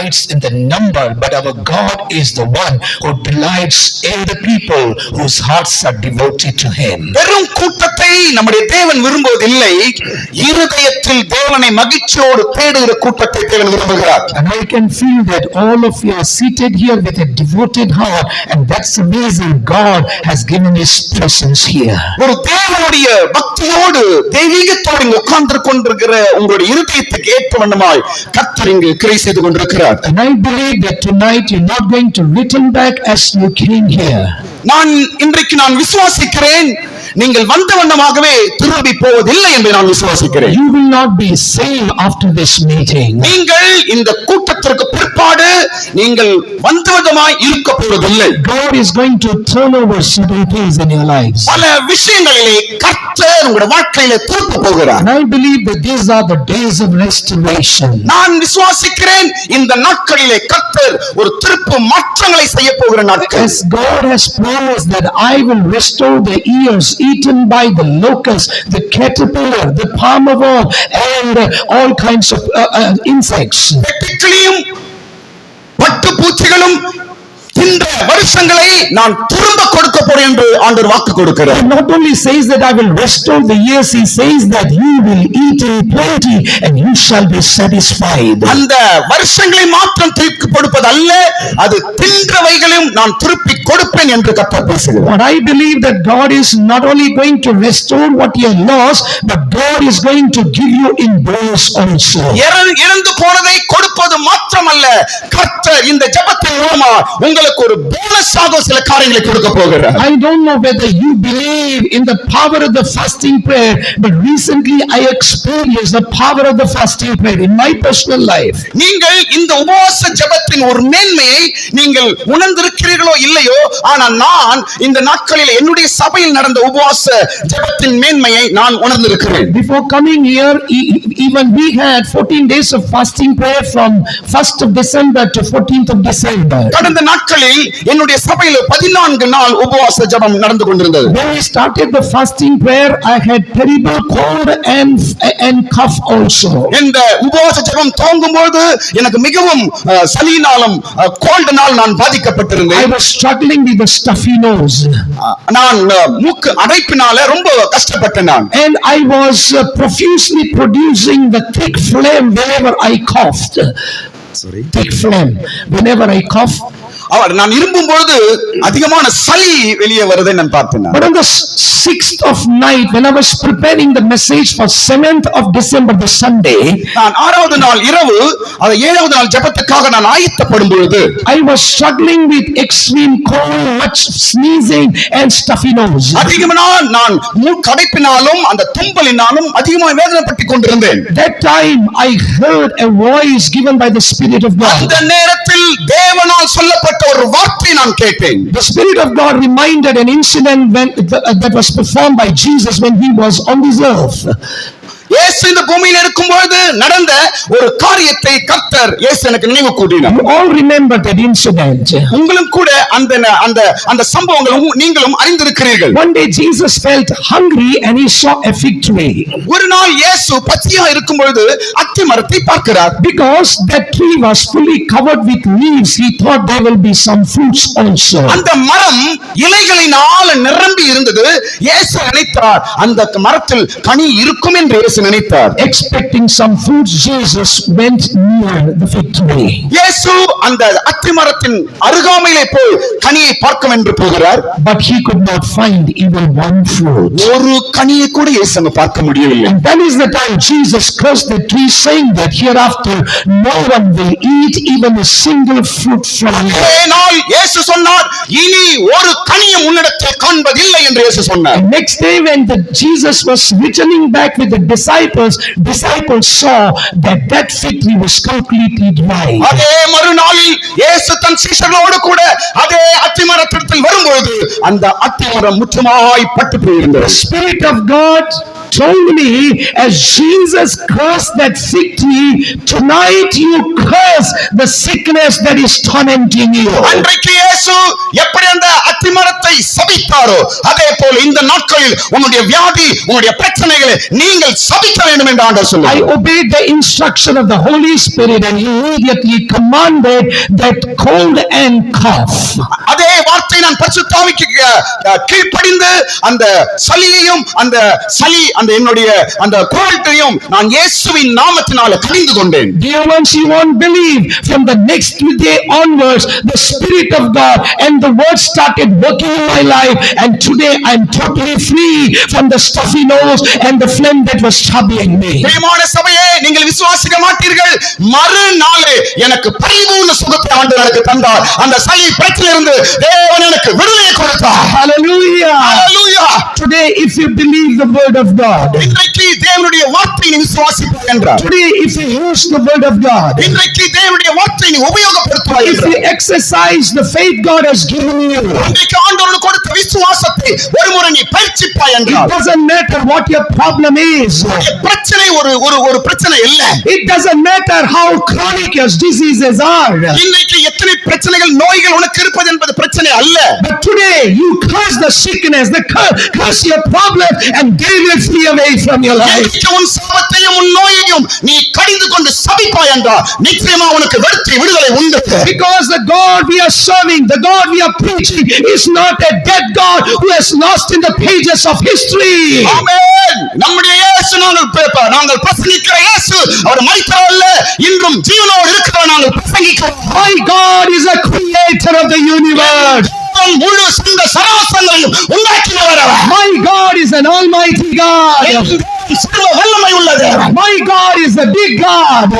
delights in the number, but our God is the one who delights in the people whose hearts are devoted to him. வெறும் கூட்டத்தை நம்முடைய தேவன் விரும்புவதில்லை, இருதயத்தில் தேவனை மகிழ்ச்சியோடு தேடுகிற கூட்டத்தை தேவன் விரும்புகிறார். And I can feel that all of you are seated here with a devoted heart, and that's the reason God has given his presence here. ஒரு தேவனுடைய பக்தியோடு தெய்வீகத்தோடு இங்கு உட்கார்ந்து கொண்டிருக்கிற உங்களுடைய இருதயத்துக்கு ஏற்ற வண்ணமாய் கர்த்தர் இங்கு கிரியை செய்து கொண்டிருக்கிறார். And I believe that tonight you're not going to return back as you came here. இன்றைக்கு நான் விசுவாசிக்கிறேன், நீங்கள் வந்த வண்ணமாகவே திரும்பி போவதில்லை என்று நான் விசுவாசிக்கிறேன். You will not be same after this meeting. நீங்கள் இந்த கூட்டத்திற்கு பிற்பாடு நீங்கள் வந்த விதமாய் இருக்க போவதில்லை. God is going to turn over certain things in your lives. பல விஷயங்களிலே கர்த்தர் உங்களுடைய வாழ்க்கையிலே திருப்ப போகிறார். And I believe that these are the days of restoration. நான் விசுவாசிக்கிறேன் இந்த நாட்களிலே கர்த்தர் ஒரு திருப்பு மாற்றங்களை செய்ய போகிற நாட்கள். As God has promised that I will restore the years eaten by the locust, the caterpillar, the palm of all, and all kinds of insects. வெட்டுக்கிளியும் பட்டுப்பூச்சிகளும் இந்த வருஷங்களை நான் திரும்ப கொடுக்க போறேன் என்று ஆண்டவர் வாக்கு கொடுக்கிறார். He not only says that I will restore the years, he says that you will eat in plenty and you shall be satisfied. அந்த வருஷங்களை மாத்திரம் திருப்பி கொடுப்பது அல்ல, அது தின்றவைகளையும் நான் திருப்பி கொடுப்பேன் என்று கர்த்தர் பேசுகிறார். But I believe that God is not only going to restore what you lost, but God is going to give you in bonus also. இறந்து போனதை கொடுப்பது மாத்திரமல்ல, கர்த்தர் இந்த ஜெபத்தின் மூலமா உங்களுக்கு ஒரு போனஸாக சில காரியங்களை கொடுக்க போகிறார். I don't know whether you believe in the power of the fasting prayer, but recently I experienced the power of the fasting prayer in my personal life. நீங்கள் இந்த உபவாச ஜெபத்தின் ஒரு மேன்மையை நீங்கள் உணர்ந்திருக்கிறீர்களோ இல்லையோ, ஆனால் நான் இந்த நாட்களில் என்னுடைய சபையில் நடந்த உபவாச ஜெபத்தின் மேன்மையை நான் உணர்ந்திருக்கிறேன். Before coming here, even we had 14 days of fasting prayer from 1st of December to 14th of December. கடந்த நாட்களில் என்னுடைய சபையில் 14 நாள் உபவாச ஜெபம் நடந்து கொண்டிருந்தது. When we started the fasting prayer, I had terrible cold and cough also. இந்த உபவாச ஜெபம் துவங்கும்போது எனக்கு மிகவும் சளியினாலும் கோல்டினால் நான் பாதிக்கப்பட்டிருந்தேன். I was struggling with the stuffy nose. நான் மூக்கு அடைப்பினால ரொம்ப கஷ்டப்பட்டேன் நான். And I was profusely producing the thick phlegm whenever I coughed. Thick phlegm whenever I cough. நான் இரும்பும் பொழுது அதிகமான சளி வெளியே வருதை நான் பார்த்தேன். But on the 6th of night, when I was preparing the message for 7th of December, the Sunday, நான் 6வது நாள் இரவு அது 7வது நாள் ஜெபத்துக்காக நான் ஆயத்தப்படும் பொழுது I was struggling with extreme cold, much sneezing and stuffy nose. அதிகமான நான் மூக்கு அடைப்பினாலும் அந்த தும்பலினாலும் அதிகமாக வேதனைப்பட்டுக் கொண்டிருந்தேன். That time I heard a voice given by the Spirit of God. அந்த நேரத்தில் தேவனால் சொல்லப்பட்ட ஒரு வார்த்தை நான் கேட்டேன். The Spirit of God reminded an incident that was performed by Jesus when he was on this earth. இயேசு இந்த பூமியில் இருக்கும்போது நடந்த ஒரு காரியத்தை கர்த்தர் இயேசு எனக்கு நினைவு கூட்டினார். You all remember that incident. உங்களும் கூட அந்த சம்பவங்களை நீங்களும் அறிந்திருக்கிறீர்கள். One day Jesus felt hungry and he saw a fig tree. ஒரு நாள் இயேசு பசியா இருக்கும்போது அத்தி மரத்தை பார்க்கிறார். Because that tree was fully covered with leaves, he thought there will be some fruits also. அந்த மரம் இலைகளினால் நிரம்பி இருந்தது. இயேசு நினைத்தார் அந்த மரத்தில் கனி இருக்கும் என்று இயேசு நினைத்தார். Expecting some fruits, Jesus went near the fig tree. இயேசு அந்த அத்தி மரத்தின் அருகாமையிலே போய் கனியை பார்க்க என்று போகிறார். But he could not find even one fruit. ஒரு கனியை கூட இயேசு பார்க்க முடியவில்லை. And that is the time Jesus cursed the tree, saying that hereafter no one will eat even a single fruit from you. ஏனால் இயேசு சொன்னார், இனி ஒரு கனியும் உன்னிடத்தில் காண்பதில்லை என்று இயேசு சொன்னார். Next day when Jesus was returning back with the disciples saw that fig tree was completely dry. அதே மறுநாளில் இயேசு தன் சீஷர்களோடு கூட அதே அத்திமரத்திற்கு வரும்போது அந்த அத்திமரம் முற்றுமாய் பட்டு போயிருந்தது. The Spirit of God told me, as Jesus cursed that fig tree, tonight you curse the sickness that is tormenting you. அன்றைக்கு இயேசு எப்படி அந்த அத்திமரத்தை சபித்தாரோ அதே போல இந்த நாட்களில் உன்னுடைய வியாதி உன்னுடைய பிரச்சனைகளை நீங்கள் சபிக்க வேண்டும் என்று ஆண்டவர் I சொல்லுகிறார். obeyed the instruction of the Holy Spirit and immediately commanded that cold and cough. அதே வார்த்தை நான் பரிசுத்த ஆவிக்கு கீழ்ப்படிந்து அந்த சளியையும் அந்த என்னுடைய அந்த கோல்ட்டையும் நான் இயேசுவின் நாமத்தினால கடிந்து கொண்டேன். Dear ones, you won't believe, from the next day onwards the Spirit of God and the word started working in my life, and today I'm totally free from the stuffy nose and the phlegm that was troubling me. பிரியமான சபையே, நீங்கள் விசுவாசிக்க மாட்டீர்கள், மறுநாளே எனக்கு பரிபூர்ண சுகத்தை ஆண்டவர் எனக்கு தந்தார். அந்த சளி பிரச்சனையிலிருந்து தேவன் எனக்கு விடுதலை கொடுத்தார். Hallelujah. Hallelujah. Today if you believe the word of God, இன்றைக்கு தேவனுடைய வார்த்தையை நீ விசுவாசிப்பாய் என்றார். today if you use the word of God, இன்றைக்கு தேவனுடைய வார்த்தையை நீ உபயோகப்படுத்துவாய் if you என்றார். exercise the faith God has given you, இன்றைக்கு ஆண்டவர் கொடுத்த விசுவாசத்தை ஒருமுறை நீ பயிற்சிப்பாய் it என்றார். doesn't matter what your problem is. பிரச்சனை ஒரு பிரச்சனை இல்ல. It doesn't matter how chronic your diseases are. இன்றைக்கு எத்தனை பிரச்சனைகள் நோய்கள் உனக்கு இருப்பது என்பது பிரச்சனை அல்ல. But today you curse the sickness, curse your problem, and give it free away from your life. இன்றைக்கு உன் சாபத்தையும் உன் நோயையும் நீ கடிந்து கொண்டு சபிப்பாய் என்றார். நிச்சயமா உனக்கு விடுதலை உண்டு. Because the God we are serving, the God we are preaching, is not a dead God who has lost in the pages of history. ஆமென். நம்முடைய இயேசு நாங்கள் பிரசங்கிக்கிற இயேசு அவர் மரித்தவர் அல்ல, இன்றும் ஜீவனோடு இருக்கிறவர் நாங்கள் பிரசங்கிக்கிறோம். My God is a creator of the universe. முழு சராசரங்களையும் உண்டாக்கினவர் அவர். My God is an almighty God. சர்வ வல்லமை உள்ளது. My God is a big God.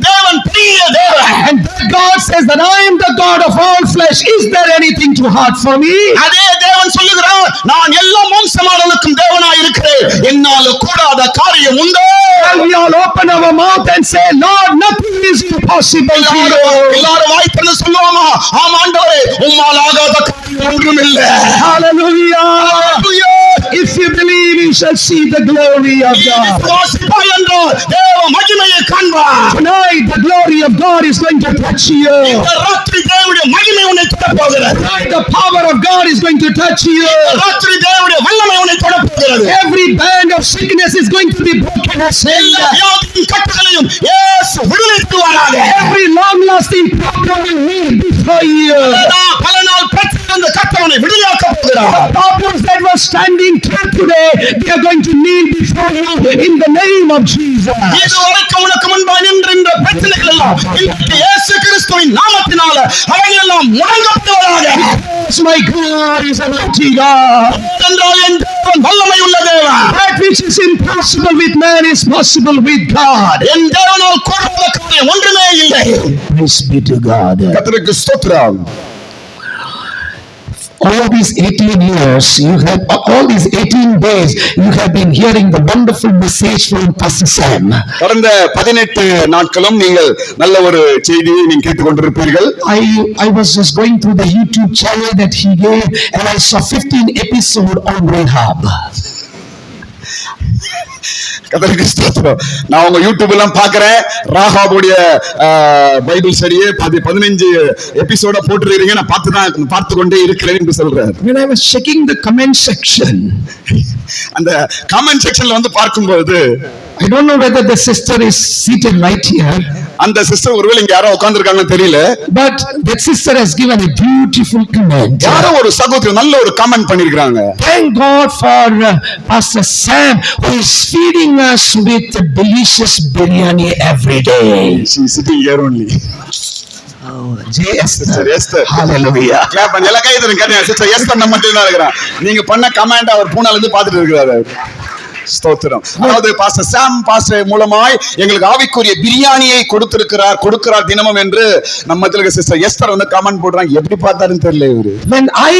தேவன் பெரிய தேவன். And that God says that I am the God of all flesh. Is there anything too hard for me? அதே தேவன் சொல்லுகிறார், நான் எல்லா மாம்சமானவர்களுக்கும் தேவனாய் இருக்கிறேன், என்னால கூடாத காரியம் உண்டோ? And we all open our mouth and say, Lord, nothing is impossible to you. எல்லாரும் வாய் திறந்து சொல்லுவோமா? ஆம் ஆண்டவரே, உம்மால் ஆகாத காரியம் ஒன்றும் இல்லை. Hallelujah. If you believe, you shall see the glory of God. விசுவாசிப்பாய் என்றால் தேவ மகிமையை காண்பாய். Tonight the glory of God is going to touch you. இந்த ராத்திரி தேவனுடைய மகிமை உன்னை தொடப் போகிறது. Tonight the power of God is going to touch you. ராத்திரி தேவனுடைய வல்லமை உன்னை தொடப் போகிறது. Every band of sickness is going to be broken as எல்லா வியாதியின் கட்டுகளையும் இயேசு விடுவித்துவாராக. every long lasting problem will kneel before you. பல நாள் பிரச்சனை கர்த்தர் விடுதலையாக்க போகிறார். The problems that were standing till today, they are going to kneel before you in the name of Jesus. இதுவரைக்கும் உனக்கு முன்பாக நின்ற இந்த பிரச்சனைகள் எல்லாம் இன்றைக்கு இயேசு கிறிஸ்துவின் நாமத்தினால அவைகள் எல்லாம் முடங்கப்படுவதாக. My God is a mighty God. என்றால் என் தேவன் வல்லமை உள்ள தேவன். That which is impossible with man is possible with God. என் தேவனால் கூடாத காரியம் ஒன்றுமே இல்லை. Praise be to God. கர்த்தருக்கு ஸ்தோத்திரம். All these 18 years, all these 18 days, you have been hearing the wonderful message from Pastor Sam. கடந்த 18 நாட்களும் நீங்கள் நல்ல ஒரு செய்தியை நீங்கள் கேட்டுக்கொண்டிருப்பீர்கள். I was just going through the YouTube channel that he gave, and I saw 15 episodes on Rahab. கர்த்தருக்கு ஸ்தோத்திரம். நான் உங்க யூடியூப் எல்லாம் பாக்குறேன். ராகாபுடைய பைபிள் சரியே 15 எபிசோட போட்டுறீங்க. நான் பார்த்து கொண்டே இருக்கிறேன் என்று சொல்றார். When I was checking the comment section, அந்த கமெண்ட் செக்ஷன்ல வந்து பார்க்கும்போது I don't know whether the sister is seated right here, அந்த சிஸ்டர் ஒருவேளை இங்க யாரோ உட்கார்ந்திருக்காங்கன்னு தெரியல. but that sister has given a beautiful comment. யாரோ ஒரு சகோதரி நல்ல ஒரு கமெண்ட் பண்ணிருக்காங்க. Thank God for Pastor Sam, who is feeding us with the delicious biryani every day. She is sitting here only. Sister Esther. Hallelujah. Clap பண்ணி எல்லாம் கை தருங்க. Sister Esther நம்ம மட்டும் தான் இருக்கிறான். நீங்க பண்ண கமெண்ட் அவர் பூனால இருந்து பார்த்துட்டு இருக்கிறாரு. ஸ்தோத்திரம். அதாவது பாஸ்டர் சாம் பாஸ்டர் மூலமாய் எங்களுக்கு ஆவிக்குரிய பிரியாணியை கொடுக்கிறார் தினமும் என்று நம்ம மத்தியில சிஸ்டர் எஸ்தர் வந்து கமெண்ட் போடுறாங்க. எப்படி பார்த்தாருன்னு தெரியல இவரு. When I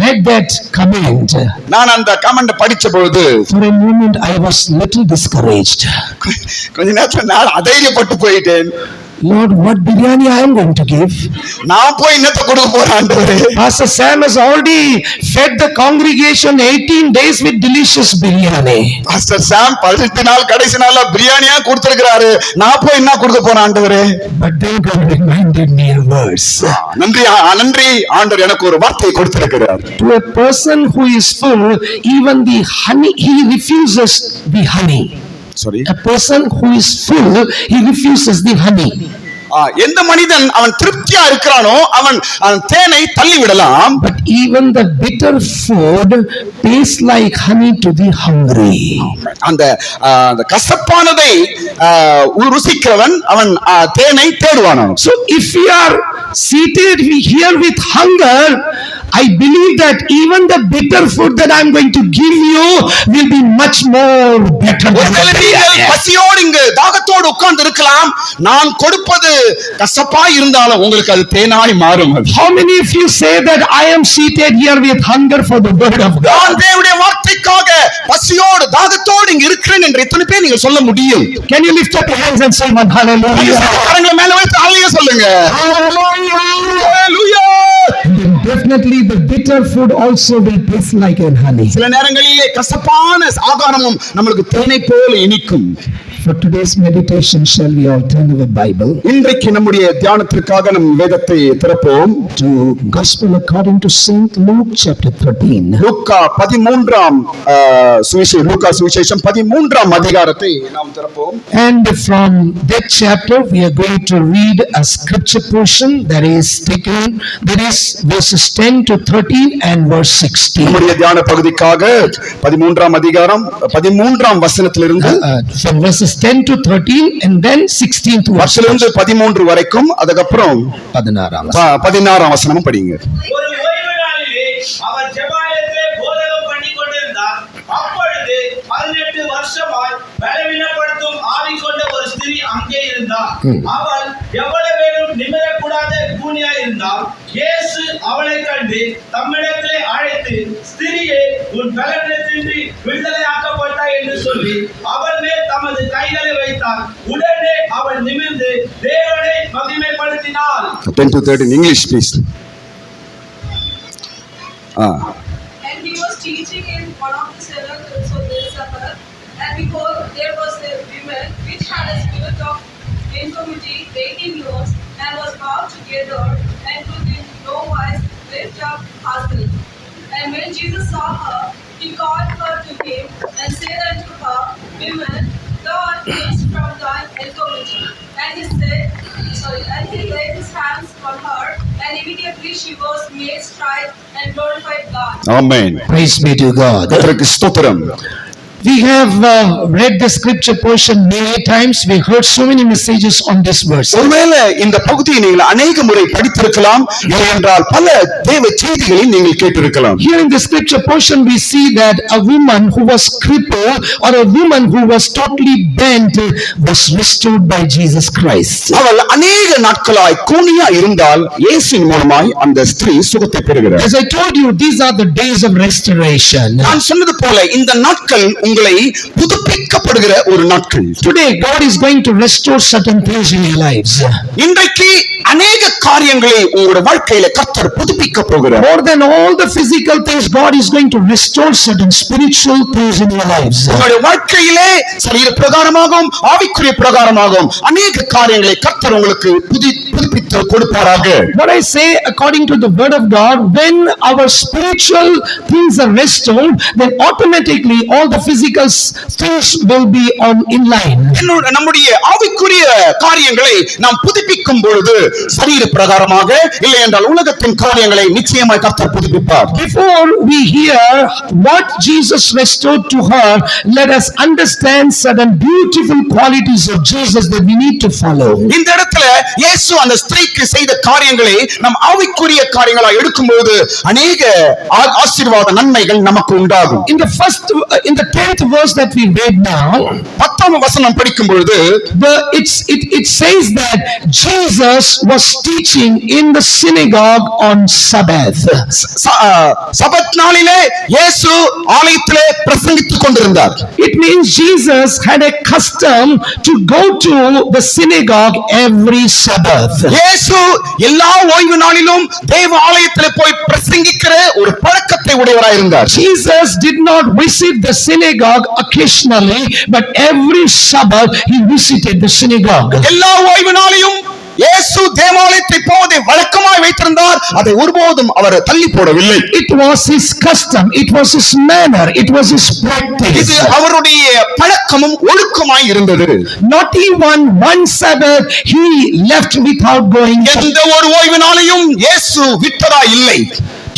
read that comment, நான் அந்த கமெண்ட் படிச்ச பொழுது for a moment I was little discouraged. கொஞ்ச நேரத்துல நான் அதைரியப்பட்டு போயிட்டேன். Lord, what biryani I am going to give? நான் போய் என்னத்தை கொடுக்க போறேன் ஆண்டவரே? Pastor Sam has already fed the congregation 18 days with delicious biryani. Pastor சாம் 18 நாள் கடைசி நாள்ல பிரியாணியா கொடுத்திருக்கிறாரு. நான் போய் என்ன கொடுக்க போறேன் ஆண்டவரே? But then God reminded me a verse. நன்றி நன்றி, ஆண்டவர் எனக்கு ஒரு வார்த்தை கொடுத்திருக்கிறார். To a person who is full, even the honey, he refuses the honey. Sorry. A person who is full, he refuses the honey. எந்த மனிதன் அவன் திருப்தியா இருக்கிறானோ அவன் தேனை தள்ளி விடலாம். But even the bitter food tastes like honey to the hungry. அந்த கசப்பானதை ருசிக்கிறவன் அவன் தேனை தேடுவானோ. So if we are seated here with hunger, I believe that even the bitter food that I am going to give you will be much more better than நீங்கள் பசியோடு இங்கு தாகத்தோடு உட்கார்ந்து இருக்கலாம். நான் கொடுப்பது கசப்பா இருந்தாலும் உங்களுக்கு அது தேனாய் மாறும். How many of you say that I am seated here with hunger for the word of God? நான் தேவனுடைய வார்த்தைக்காக பசியோடு தாகத்தோடு இங்கு இருக்கிறேன் என்று எத்தனை பேர் நீங்க சொல்ல முடியும்? Can you lift up your hands and say one hallelujah? கரங்களை மேல வைத்து ஹalleluya சொல்லுங்க. Hallelujah. Definitely the bitter food also will taste like an honey. சில நேரங்களிலே கசப்பான ஆகாரமும் நமக்கு தேனை போல இனிக்கும். For today's meditation, shall we all turn our Bible இன்றைக்கு நம்முடைய தியானத்திற்காக நம் வேதத்தை திறப்போம். to Gospel according to Saint Luke chapter 13. லூக்கா 13ஆம் லூக்கா சுவிசேஷம் 13ஆம் அதிகாரத்தை நாம் திறப்போம். And from that chapter we are going to read a scripture portion that is verses 10 to 13 and verse 16. நம்முடைய தியான பகுதிக்காக 13ஆம் அதிகாரம் 13ஆம் வசனத்திலிருந்து From verses 10 to 13 and then 16 to 13 வரைக்கும், அதுக்கப்புறம் 16ஆம் வசனமும் படிங்க. ஒரு ஓய்வு நாளிலே அவர் ஜெபாலயத்திலே போதகம் பண்ணிக் கொண்டிருந்தார். அப்பொழுது 18 வருஷமாய் பலவீனப்படுத்தும் ஆவி கொண்ட ஒரு ஸ்திரீ அங்கே இருந்தார். அவள் எவ்வளவேனும் நிமிரக்கூடாத கூனியாய் இருந்தாள். இயேசு அவளை கண்டு தம்மிடத்திலே அழைத்து, ஸ்திரீயே, உன் பலவீனத்தின்றி விடுதலையாக்கப்பட்டாய் என்று சொல்லி அவள் மேல் தமது கைகளை வைத்தார். உடனே அவள் நிமிர்ந்து தேவனை மகிமைப்படுத்தினாள். 10 to 13 English please. And he was teaching in one of the synagogues of the Sabbath, and behold, there was a woman which had a spirit of infirmity 18 years, and was bound together, and could in no wise lift up herself. And when Jesus saw her, he called her to him, and said unto her, Woman, thou art cleansed from thine infirmity. And he laid his hands on her, and immediately she was made straight and glorified God. Amen. Praise be to God. கர்த்தருக்கு ஸ்தோத்திரம். We have read the scripture portion many times. We heard so many messages on this verse. ஒருவேளை இந்த பகுதியை நீங்கள் அநேக முறை படித்திருக்கலாம், இல்லையென்றால் பல தேவ செய்திகளை நீங்கள் கேட்டிருக்கலாம். Here in the scripture portion we see that a woman who was crippled or a woman who was totally bent was restored by Jesus Christ. அவள் அநேக நாட்களாய் கூனியா இருந்தால் இயேசுவின் மூலமாய் அந்த ஸ்திரீ சுகத்தை பெறுகிறார். As I told you, these are the days of restoration. நான் சொன்னது போல இந்த நாட்கள் உங்களை புதுப்பிக்கப்படுகிற ஒரு நாட்கள். Today God is going to restore certain things in your lives. இன்றைக்கு அநேக காரியங்களை உங்களுடைய வாழ்க்கையில கர்த்தர் புதுப்பிக்க போகிறார். More than all the physical things, God is going to restore certain spiritual things in your lives. உங்களுடைய வாழ்க்கையிலே சரீர பிரகாரமாகவும் ஆவிக்குரிய பிரகாரமாகவும் அநேக காரியங்களை கர்த்தர் உங்களுக்கு புதுப்பித்து கொடுப்பாராக. What I say according to the word of God, when our spiritual things are restored, then automatically all the physical things will be in line. நம்முடைய ஆவிக்குரிய காரியங்களை நாம் புதுப்பிக்கும் பொழுது சரீர பிரகாரமாக இல்லை என்றால் உலகத்தின் காரியங்களை நிச்சயமாய் கர்த்தர் புதுப்பிப்பார். Before we hear what Jesus restored to her, let us understand certain beautiful qualities of Jesus that we need to follow. இந்த இடத்துல இயேசு அந்த ஸ்திரீ இன்றைக்கு செய்த காரியங்களை நம் ஆவிக்குரிய காரியங்களா எடுக்கும்போது அநேக ஆசீர்வாத நன்மைகள் நமக்கு உண்டாகும். In the 10th verse that we read now, 10ஆம் வசனம் படிக்கும் பொழுது it says that Jesus was teaching in the synagogue on Sabbath. சபத் நாளிலே இயேசு ஆலயத்திலே பிரசங்கித்துக் கொண்டிருந்தார். It means Jesus had a custom to go to the synagogue every Sabbath. இயேசு எல்லா ஓய்வு நாளிலும் தேவ ஆலயத்திலே போய் பிரசங்கிக்கிற ஒரு பழக்கத்தை உடையவராய் இருந்தார். Jesus did not visit the synagogue occasionally, but every Sabbath he visited the synagogue. எல்லா ஓய்வு நாளையும் இயேசு தேவாலயத்தை போவதை வழக்கமாய் வைத்திருந்தார். அதை ஒருபோதும் அவர் தள்ளி போடவில்லை. It was his custom, it was his manner, it was his practice. இது அவருடைய பழக்கமும் ஒழுக்கமாய் இருந்தது. Not even one Sabbath he left without going. எந்த ஒரு ஓய்வு நாளையும் இயேசு விட்டதா இல்லை.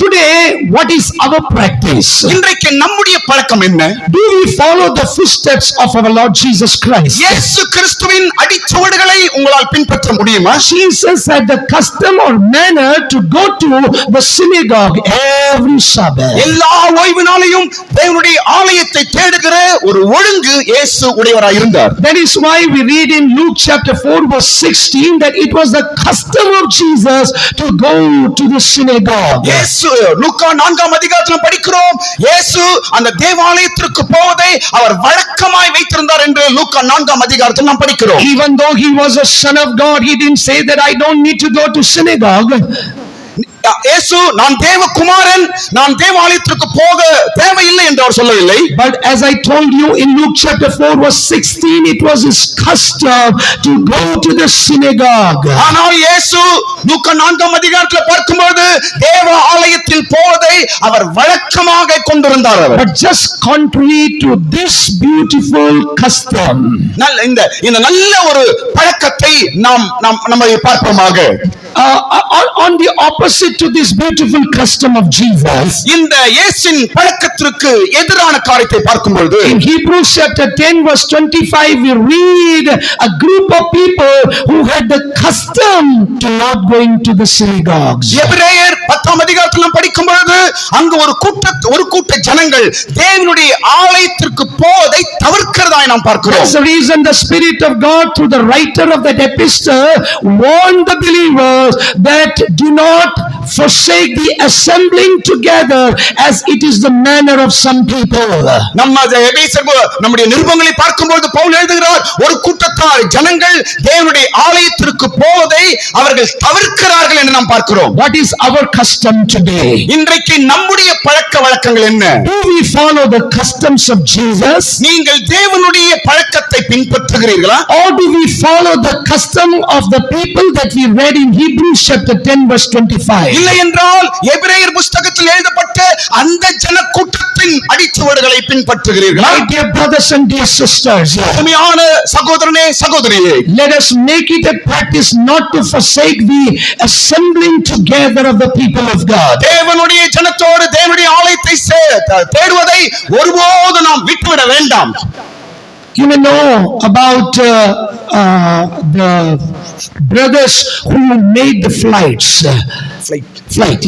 Today, what is our practice? இன்றைக்கு நம்முடைய பழக்கம் என்ன? Do we follow the footsteps of our Lord Jesus Christ? இயேசு கிறிஸ்துவின் அடிச்சுவடுகளை உங்களால் பின்பற்ற முடியுமா? Jesus had the custom or manner to go to the synagogue every Sabbath. எல்லா ஓய்வு நாளையும் தேவனுடைய ஆலயத்தை தேடுகிற ஒரு ஒழுங்கு இயேசு உடையவராய் இருந்தார். That is why we read in Luke chapter 4 verse 16 that it was the custom of Jesus to go to the synagogue. இயேசு லூக்கா 4ஆம் அதிகாரத்தில் படிக்கிறோம். இயேசு அந்த தேவாலயத்திற்கு போவதை அவர் வழக்கமாய் வைத்திருந்தார் என்று லூக்கா 4ஆம் அதிகாரத்தில் நாம் படிக்கிறோம். Even though he was a son of God, he didn't say that I don't need to go to synagogue. இயேசு நான் தேவகுமாரன், நான் தேவாலயத்திற்கு போக தேவையில்லை என்று அவர் சொல்லவில்லை. But as I told you in Luke chapter 4 verse 16, it was his custom to go to the synagogue. ஆனால் இயேசு லூக்கா 4ஆம் அதிகாரத்தில் பார்க்கும்போது தேவ ஆலயத்தில் போவதை அவர் வழக்கமாக கொண்டிருந்தார். But just contrary to this beautiful custom, இந்த நல்ல ஒரு பழக்கத்தை நம்ம பார்ப்போமாக. On the opposite to this beautiful custom of Jesus, இந்த இயேசுவின் பழக்கத்திற்கு எதிரான காரியத்தை பார்க்கும்போது in Hebrews chapter 10 verse 25 we read a group of people who had the custom to not going to the synagogues. எபிரேயர் 10ஆம் அதிகாரத்தில் நாம் படிக்கும் பொழுது அங்கு ஒரு கூட்ட ஜனங்கள் தேவனுடைய ஆலயத்திற்கு போவதை தவிர்க்கிறதாய் நாம் பார்க்கிறோம். That's the reason the Spirit of God through the writer of that epistle warned the believers that do not forsake the assembling together as it is the manner of some people. நம்முடைய நிருபங்களை பார்க்கும்போது பவுல் எழுதுகிறார், ஒரு கூட்டத்தார் ஜனங்கள் தேவனுடைய ஆலயத்திற்கு போவதை அவர்கள் தவிர்க்கிறார்கள் என்று நாம் பார்க்கிறோம். What is our custom today? இன்றைக்கு நம்முடைய பழக்க வழக்கங்கள் என்ன? Do we follow the customs of Jesus? நீங்கள் தேவனுடைய பழக்கத்தை பின்பற்றுகிறீர்களா? Or do we follow the custom of the people that we read in Hebrews chapter 10 verse 25? இல்லை என்றால் எபிரேயர் புத்தகத்தில் எழுதப்பட்ட அந்த ஜனக்கூட்டத்தின் அடிச்சுவடுகளை பின்பற்றுகிறீர்களா? My dear brothers and dear sisters, அருமையான சகோதரனே சகோதரியே, let us make it a practice not to forsake the assembling together of the people of God. தேவனுடைய ஜனத்தோடு தேவனுடைய ஆலயத்தை தேடுவதை ஒருபோது நாம் விட்டுவிட வேண்டாம். You may know about the brothers who made the flight,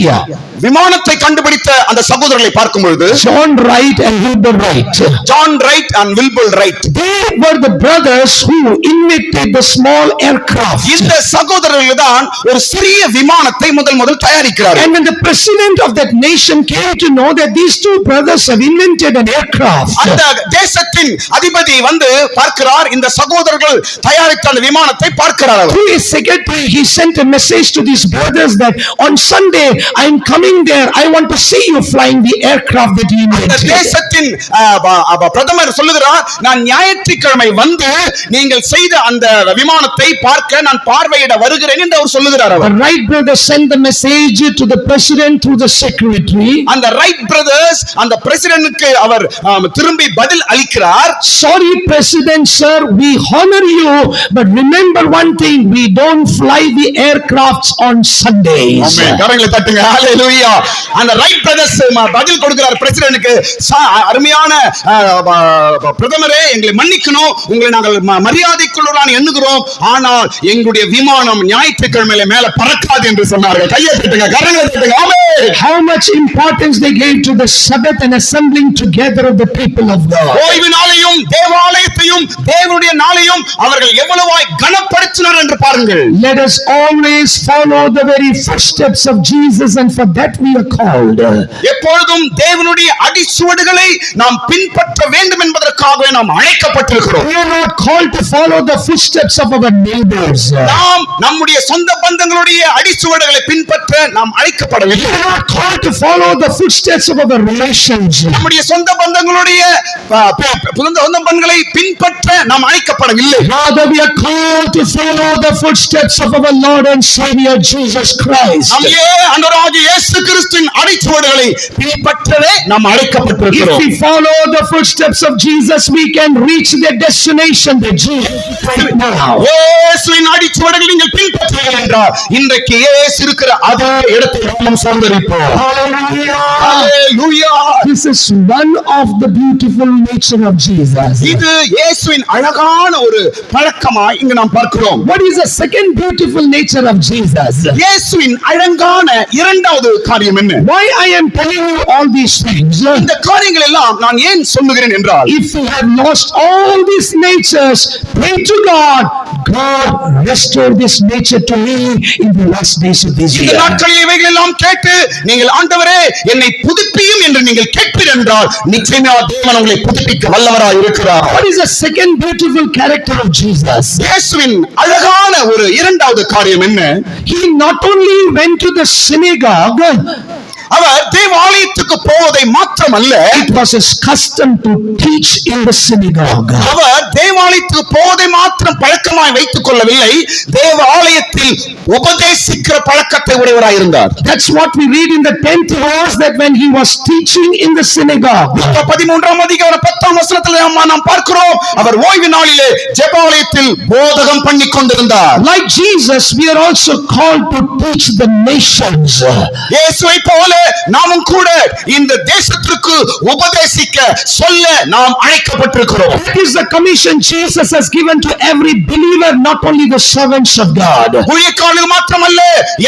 yeah. விமானத்தை கண்டுபிடித்த அந்த சகோதரர்களை பார்க்கும் பொழுது John Wright and Wilbur Wright. John Wright and Wilbur Wright. They were the brothers who invented the small aircraft. இந்த சகோதரர்கள் தான் ஒரு சிறிய விமானத்தை முதல் தயாரிக்கிறார்கள். And when the president of that nation came to know that these two brothers have invented an aircraft, அந்த தேசத்தின் அதிபதி வந்து பார்க்கிறார், இந்த சகோதரர்கள் தயாரித்த அந்த விமானத்தை பார்க்கிறார். Through his secretary he sent a message to these brothers that on Sunday I am coming there, I want to see you flying the aircraft that you invented. தேசத்தின் பிரதமர் சொல்லுகிறார், நான் ஞாயிற்றுக்கிழமை வந்து நீங்கள் செய்த அந்த விமானத்தை பார்க்க நான் பார்வையிட வருகிறேன் என்று அவர் சொல்லுகிறார். The Wright brothers sent the message to the president through the secretary. அந்த ரைட் பிரதர்ஸ் அந்த பிரசிடென்ட்க்கு அவர் திரும்பி பதில் அளிக்கிறார். Sorry president sir, we honor you but remember one thing, we don't fly the aircrafts on Sundays. கரங்களை தட்டுங்க. ஹalleluya. அந்த Wright brothers பதில் கொடுக்கிறார் பிரசிடென்ட்க்கு. அருமையான பிரதமரே, எங்களை மன்னிக்கணும், உங்களை நாங்கள் மரியாதைக்குள்ளான எண்ணுகிறோம், ஆனால் எங்களுடைய விமானம் ஞாயிற்றுக்கிழமையில மேல பறக்காது என்று சொன்னார்கள். கையை தட்டுங்க, கரங்களை தட்டுங்க. ஆமென். How much importance they gave to the Sabbath and assembling together of the people of God. ஓய்வு நாளையும் தேவாலயத்தையும் தேவனுடைய நாளையும் அவர்கள் எவ்வளவாய் கனப்படுத்தினார் என்று பாருங்கள். Let us always follow the very footsteps of Jesus, and for that we are called. எப்பொழுதும் தேவனுடைய அடிச்சுவடுகளை நாம் பின்பற்ற வேண்டும் என்பதற்காகவே நாம் அழைக்கப்பட்டிருக்கிறோம். We are not called to follow the footsteps of our neighbors. நாம் நம்முடைய சொந்த பந்தங்களுடைய அடிச்சுவடுகளை பின்பற்ற நாம் அழைக்கப்படவில்லை. We are not called to follow the footsteps of our relations. நம்முடைய சொந்த பந்தங்களுடைய சொந்த பந்தங்களை பின்பற்ற நாம் அழைக்கப்படவில்லை. Rather, we are called to follow the footsteps of our Lord and Savior Jesus Christ. நம்முடைய ஆண்டவராகிய இயேசு கிறிஸ்துவின் அடிச்சுவடுகளை பின்பற்றவே நாம் அழைக்கப்பட்டிருக்கிறோம். If we follow the footsteps of Jesus, we can reach the destination that Jesus is right now. இயேசுவின் அடிச்சுவடுகளை நீங்கள் பின்பற்றுவீர்கள் என்றால் இன்றைக்கு இயேசு இருக்கிற அதே இடத்தை நாம் சொந்தரிப்போம். ஹalleluya. This is one of the beautiful nature of Jesus. இது இயேசுவின் அழகான ஒரு பழக்கமாய் இங்கு நாம் பார்க்கிறோம். What is the second beautiful nature of Jesus? இயேசுவின் அழகான இரண்டாவது காரியம் என்ன? Why I am telling you all these things? இந்த காரியங்கள் எல்லாம் நான் ஏன் சொல்லுகிறேன் என்றால், If we have lost all these natures, pray to God. God restore this nature to me in the last days of this இந்த year. நாட்களில் இவைகள் எல்லாம் கேட்டு நீங்கள் ஆண்டவரே என்னை புதுப்பியும் என்று நீங்கள் கேட்பீர் என்றால் நிச்சயமா தேவன் உங்களை புதுப்பிக்க வல்லவராய் இருக்கிறார். What is the second beautiful character of Jesus? இயேசுவின் அழகான ஒரு இரண்டாவது காரியம் என்ன? He not only went to the synagogue, அவர் தேவாலயத்துக்கு போவதை மாத்திரமல்ல, it was his custom to teach in the synagogue. அவர் தேவாலயத்துக்கு போவதை மாத்திரம் பழக்கமாய் வைத்துக் கொள்ளவில்லை, தேவாலயத்தில் உபதேசிக்கிற பழக்கத்தை உடையவராய் இருந்தார். That's what we read in the 10th verse, that when he was teaching in the synagogue. 13ஆம் அதிகாரம் 10ஆம் வசனத்தில் நாம் பார்க்கிறோம், அவர் ஓய்வு நாளிலே ஜெபாலயத்தில் போதகம் பண்ணிக் கொண்டிருந்தார். Like Jesus, we are also called to teach the nations. இயேசுவை போல நாமும் கூட இந்த தேசத்திற்கு உபதேசிக்க சொல்ல நாம் அழைக்கப்பட்டிருக்கிறோம். That is the commission Jesus has given to every believer, not only the servants of God. ஊழியக்காரர்கள் மாத்திரமல்ல,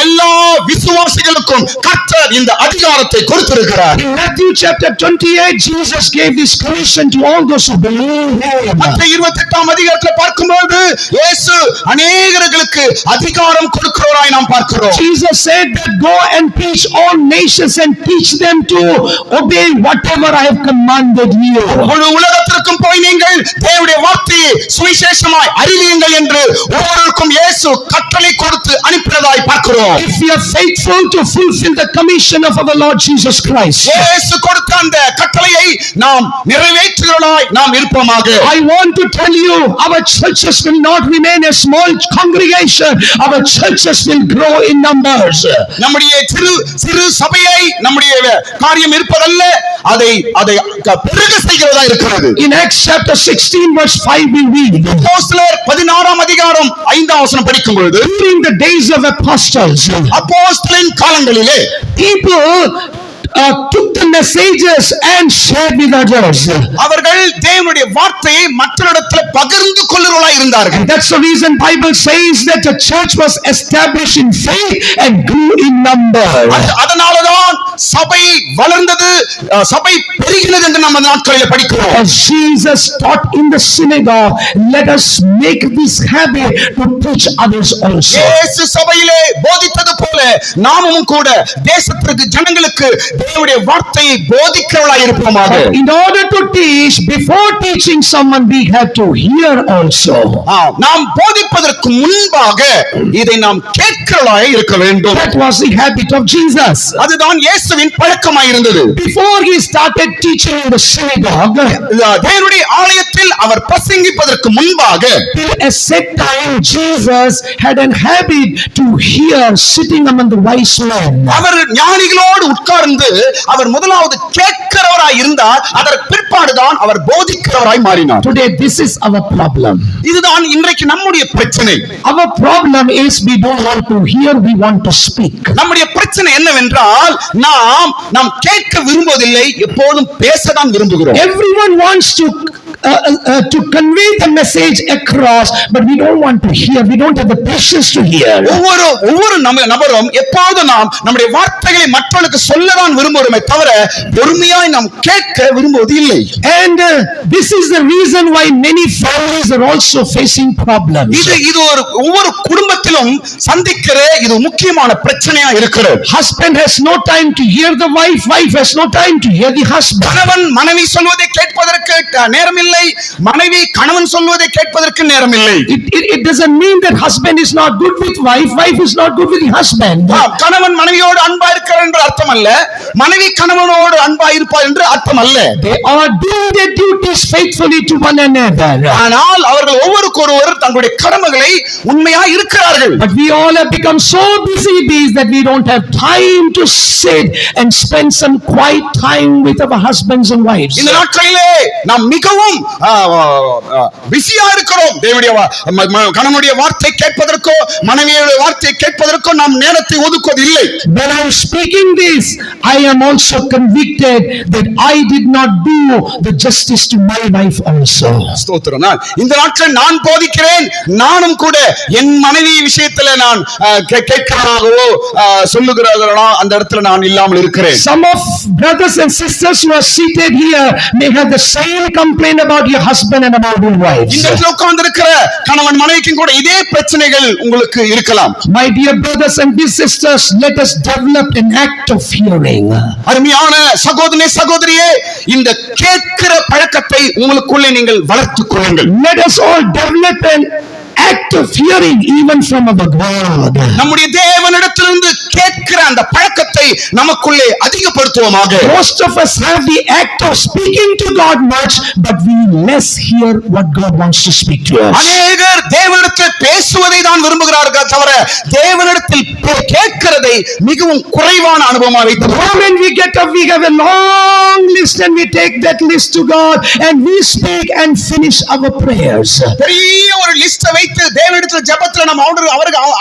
எல்லா விசுவாசிகளுக்கும் கர்த்தர் இந்த அதிகாரத்தை கொடுத்திருக்கிறார். In Matthew chapter 28, Jesus gave this commission to all those who believe him. மத்தேயு 28ஆம் அதிகாரத்தில் பார்க்கும்போது இயேசு அநேகர்களுக்கு அதிகாரம் கொடுக்கிறவராய் நாம் பார்க்கிறோம். Jesus said that go and preach all nations and teach them to obey whatever I have commanded you. முழு உலகத்திற்கும் போய் நீங்கள் தேவனுடைய வார்த்தையை சுவிசேஷமாய் அறிவியுங்கள் என்று ஒவ்வொருவருக்கும் இயேசு கட்டளை கொடுத்து அனுப்பினதாய் பார்க்கிறோம். If we are faithful to fulfill the commission of our Lord Jesus Christ, இயேசு கொடுத்த அந்த கட்டளையை நாம் நிறைவேற்றுகிறவர்களாய் நாம் இருப்போமாக. I want to tell you, our churches will not remain a small congregation. Our churches will grow in numbers. நம்முடைய சிறு சபையை நம்முடைய காரியம் இருப்பதல்ல, அதை பெருக செய்கிறதா இருக்கிறது. In Acts chapter 16 verse 5 we read, அப்போஸ்தலர் 16ஆம் அதிகாரம் 5ஆம் வசனம் படிக்கும் பொழுது, during the days of apostles, அப்போஸ்தலரின் காலங்களிலே people took the messages and shared with others. அவர்கள் தேவனுடைய வார்த்தையை மற்றவரிடத்தில் பகிர்ந்து கொள்ளுகிறவர்களாய் இருந்தார்கள். That's the reason Bible says that the church was established in faith and grew in number. அதனாலதான் சபை வளர்ந்தது, சபை பெருகினது என்று நம்ம நாட்களில் படிக்கிறோம். As Jesus taught in the synagogue, let us make this habit to teach others also. இயேசு சபையிலே போதித்தது போல நாமும் கூட தேசத்திற்கு ஜனங்களுக்கு தேவனுடைய வார்த்தையை போதிக்கிறவர்களாய் இருப்போமாக. In order to teach, before teaching someone, we have to hear also. நாம் போதிப்பதற்கு முன்பாக இதை நாம் கேட்கிறவர்களாய் இருக்க வேண்டும். That was the habit of Jesus. அதுதான் இயேசுவின் பழக்கமாய் இருந்தது. Before he started teaching in the synagogue, தேவனுடைய ஆலயத்தில் அவர் பிரசங்கிப்பதற்கு முன்பாக till a set time, Jesus had a habit to hear sitting among the wise man. அவர் ஞானிகளோடு உட்கார்ந்து அவர் முதலாவது கேட்கிறவராய் இருந்தார். அதற்கு பிற்பாடுதான் அவர் போதிக்கிறவராய் மாறினார். Today this is our problem. இதுதான் இன்றைக்கு நம்முடைய பிரச்சனை. Our problem is we don't want to hear, we want to speak. நம்முடைய பிரச்சனை என்னவென்றால் நாம் கேட்க விரும்புவதில்லை, எப்போதும் பேசதான் விரும்புகிறோம். Everyone wants to convey the message across, but we don't want to hear, we don't have the patience to hear. ஒவ்வொரு நபரும் எப்போது நாம் நம்முடைய வார்த்தைகளை மற்றவர்களுக்கு சொல்லதான் விரும்புகிறோமே தவிர பொறுமையாய் நாம் கேட்க விரும்புவது இல்லை. And this is the reason why many families are also facing problems. இது ஒவ்வொரு குடும்பத்திலும் சந்திக்கிற இது முக்கியமான பிரச்சனையா இருக்கிறது. Husband has no time to hear the wife, wife has no time to hear the husband. கணவன் மனைவி சொல்வதை கேட்பதற்கு நேரம் இல்லை, மனைவி கணவன் சொல்வதை கேட்பதற்கு நேரம் இல்லை. It doesn't mean that husband is not good with wife, wife is not good with the husband. கணவன் மனைவியோடு அன்பா இருக்கிறார் என்று அர்த்தம் அல்ல, மனைவி கணவனோடு அன்பா இருப்பார் என்று அர்த்தம் அல்ல. They are doing their duties faithfully to one another. ஆனால் அவர்கள் ஒவ்வொருவரும் தங்களுடைய கடமைகளை உண்மையா இருக்கிறார்கள். But we all have become so busy that we don't have time to sit and spend some quiet time with our husbands and wives. இந்த நாட்களிலே நாம் மிகவும் பிஸியா இருக்கிறோம். தேவனுடைய கணவனுடைய வார்த்தை கேட்பதற்கோ மனைவியுடைய வார்த்தை கேட்பதற்கோ நாம் நேரத்தை ஒதுக்குவதில்லை. When I am speaking this, I am also convicted that I did not do the justice to my wife also. ஸ்தோத்திரம். இந்த நாட்கள் நான் போதிக்கிறேன், நானும் கூட என் மனைவி விஷயத்துல நான் கேட்கிறவனாகவோ சொல்லுகிறவர்களோ அந்த இடத்துல நான் இல்லாமல் இருக்கிறேன். Some of brothers and sisters who are seated here may have the same complaint about your husband and about your wives. இந்த இடத்துல உட்கார்ந்து இருக்கிற கணவன் மனைவிக்கும் கூட இதே பிரச்சனைகள் உங்களுக்கு இருக்கலாம். My dear brothers and dear sisters, let us develop an act of hearing. அருமையான சகோதரனே சகோதரியே, இந்த கேட்கிற பழக்கத்தை உங்களுக்குள்ளே நீங்கள் வளர்த்துக் கொள்ளுங்கள். Let us all develop an act of hearing even from our God. நம்முடைய தேவனிடத்திலிருந்து கேட்கிற அந்த பழக்கத்தை நமக்குள்ளே அதிகப்படுத்துவோமாக. Most of us have the act of speaking to God much, but we less hear what God wants to speak to us. அநேகர் தேவனிடத்தில் பேசுவதை தான் விரும்புகிறார்கள் தவிர தேவனிடத்தில் கேட்கிறதை மிகவும் குறைவான அனுபவமாக வைத்திருக்கிறார்கள். When we get up, we have a long list and we take that list to God and we speak and finish our prayers. பெரிய ஒரு லிஸ்ட் வைத்து தேவனிடத்தில் ஜெபத்துல நாம்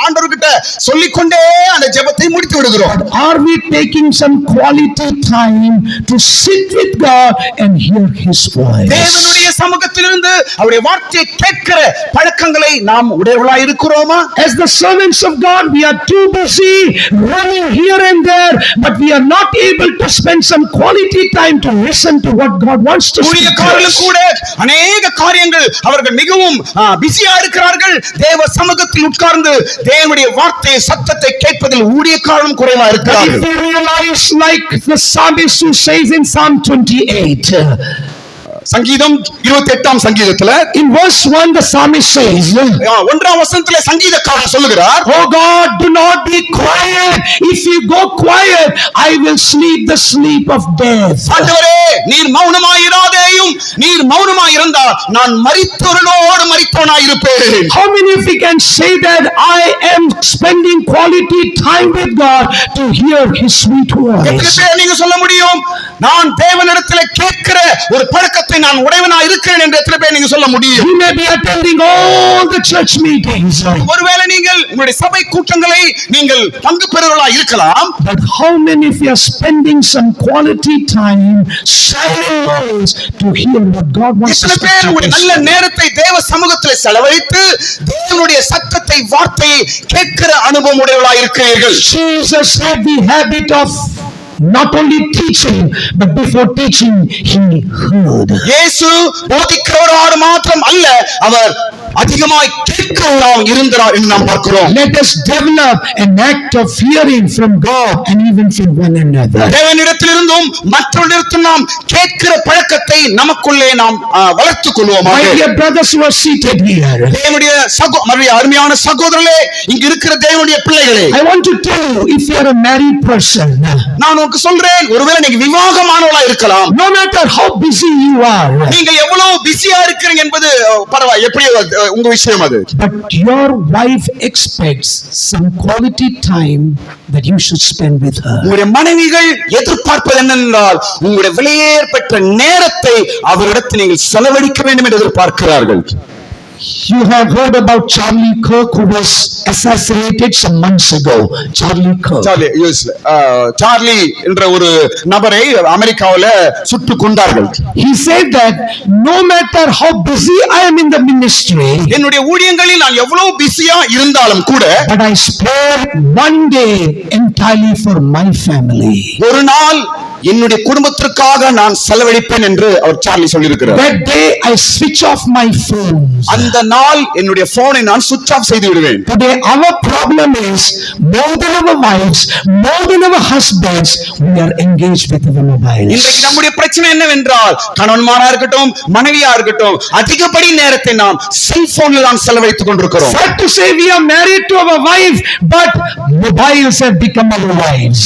ஆண்டவர்கிட்ட சொல்லிக்கொண்டே அந்த ஜெபத்தை முடித்து விடுகிறோம். Are we taking some quality time to sit with God and hear His voice? தேவனுடைய சமூகத்திலிருந்து அவருடைய வார்த்தையை கேட்கிற பழக்கங்களை நாம் உடையவர்களாய் இருக்கிறோமா? As the servants of God, we are too busy running here and there, but we are not able to spend some quality time to listen to what God wants to speak to us. கூட அநேக காரியங்கள் அவர்கள் மிகவும் பிஸியா இருக்கிறார்கள். தேவ சமூகத்தில் உட்கார்ந்து தேவனுடைய வார்த்தை சத்தத்தை கேட்பதில் ஊழியக்காரரும் குறைவா இருக்கிறார்கள். If we realize, like the psalmist who says in Psalm 28, சங்கீதம் 28ஆம் சங்கீதத்துல in verse 1 the psalmist says, 1ஆம் வசனத்திலே சங்கீதக்காரன் சொல்லுகிறார், oh God, do not be quiet. If you go quiet, I will sleep the sleep of death. ஆண்டவரே, நீர் மௌனமாய் இராதேயும், நீர் மௌனமாய் இருந்தால் நான் மரித்தவர்களோடு மரித்தவனாய் இருப்பேன். How many of you can say that I am spending quality time with God to hear His sweet voice? எத்தனை பேர் நீங்க சொல்ல முடியும், நான் தேவனிடத்திலே கேட்கிற ஒரு பழக்கத்தை நான் உடையவனாய் இருக்கிறேன் என்று எத்தனை பேர் நீங்க சொல்ல முடியும்? You may be attending all the church meetings, ஒருவேளை நீங்கள் உங்களுடைய சபை கூட்டங்களை நீங்கள் பங்கு பெறுவர்களாய் இருக்கலாம். but how many of you are spending some quality time silent to hear what God wants to எத்தனை speak பேர் to உங்களுடைய us? நல்ல நேரத்தை தேவ சமூகத்தில் செலவழித்து தேவனுடைய சத்தத்தை வார்த்தையை கேட்கிற அனுபவம் உடையவர்களாய் இருக்கிறீர்கள்? Jesus had the habit of not only teaching, but before teaching, He heard. இயேசு போதிக்கிறவராக மாத்திரம் அல்ல, அவர் அதிகமாய் கேட்கிறவராக இருந்தார் என்று நாம் பார்க்கிறோம். Let us develop an act of hearing from God and even from one another. தேவனிடத்திலிருந்தும் மற்றவர்களிடத்திலும் நாம் கேட்கிற பழக்கத்தை நமக்குள்ளே நாம் வளர்த்துக் கொள்வோமாக. My dear brothers who are seated here, தேவனுடைய அருமையான சகோதரர்களே, இங்க இருக்கிற தேவனுடைய பிள்ளைகளே, I want to tell you, if you are a married person, நான் உனக்கு சொல்றேன், ஒருவேளை நீங்க விவாகமானவளா இருக்கலாம். No matter how busy you are, நீங்க எவ்வளவு பிஸியா இருக்கிறீங்க என்பது பரவாயில்லை, எப்படி உங்க விஷயம் அது. but your wife expects some quality time that you should spend with her. உங்களுடைய மனைவிகள் எதிர்பார்ப்பது என்னென்றால் உங்களுடைய விலையேற பெற்ற நேரத்தை அவரிடத்தில் நீங்கள் செலவழிக்க வேண்டும் என்று எதிர்பார்க்கிறார்கள். You have heard about Charlie Kirk, who was assassinated some months ago. Charlie Kirk. Charlie என்ற ஒரு நபரை அமெரிக்காவில் சுட்டு கொண்டார்கள். He said that no matter how busy I am in the ministry, என்னுடைய ஊழியங்களில் நான் எவ்வளவு பிஸியா இருந்தாலும் கூட, but I spare one day entirely for my family. ஒரு நாள் என்னுடைய குடும்பத்திற்காக நான் செலவழிப்பேன் என்று அவர் சார்லி சொல்லியிருக்கிறார். That day I switch off my phone. அந்த நாள் என்னுடைய போனை நான் சுவிட்ச் ஆஃப் செய்து விடுவேன். Today our problem is more than our wives, more than our husbands, we are engaged with our mobiles. இன்றைக்கு நம்முடைய பிரச்சனை என்னவென்றால், கணவன்மாரா இருக்கட்டும் மனைவியா இருக்கட்டும், அதிகப்படி நேரத்தை நாம் செல்போனில் தான் செலவழித்துக் கொண்டிருக்கிறோம். Sad to say we are married to our wife, but mobiles have become our wives.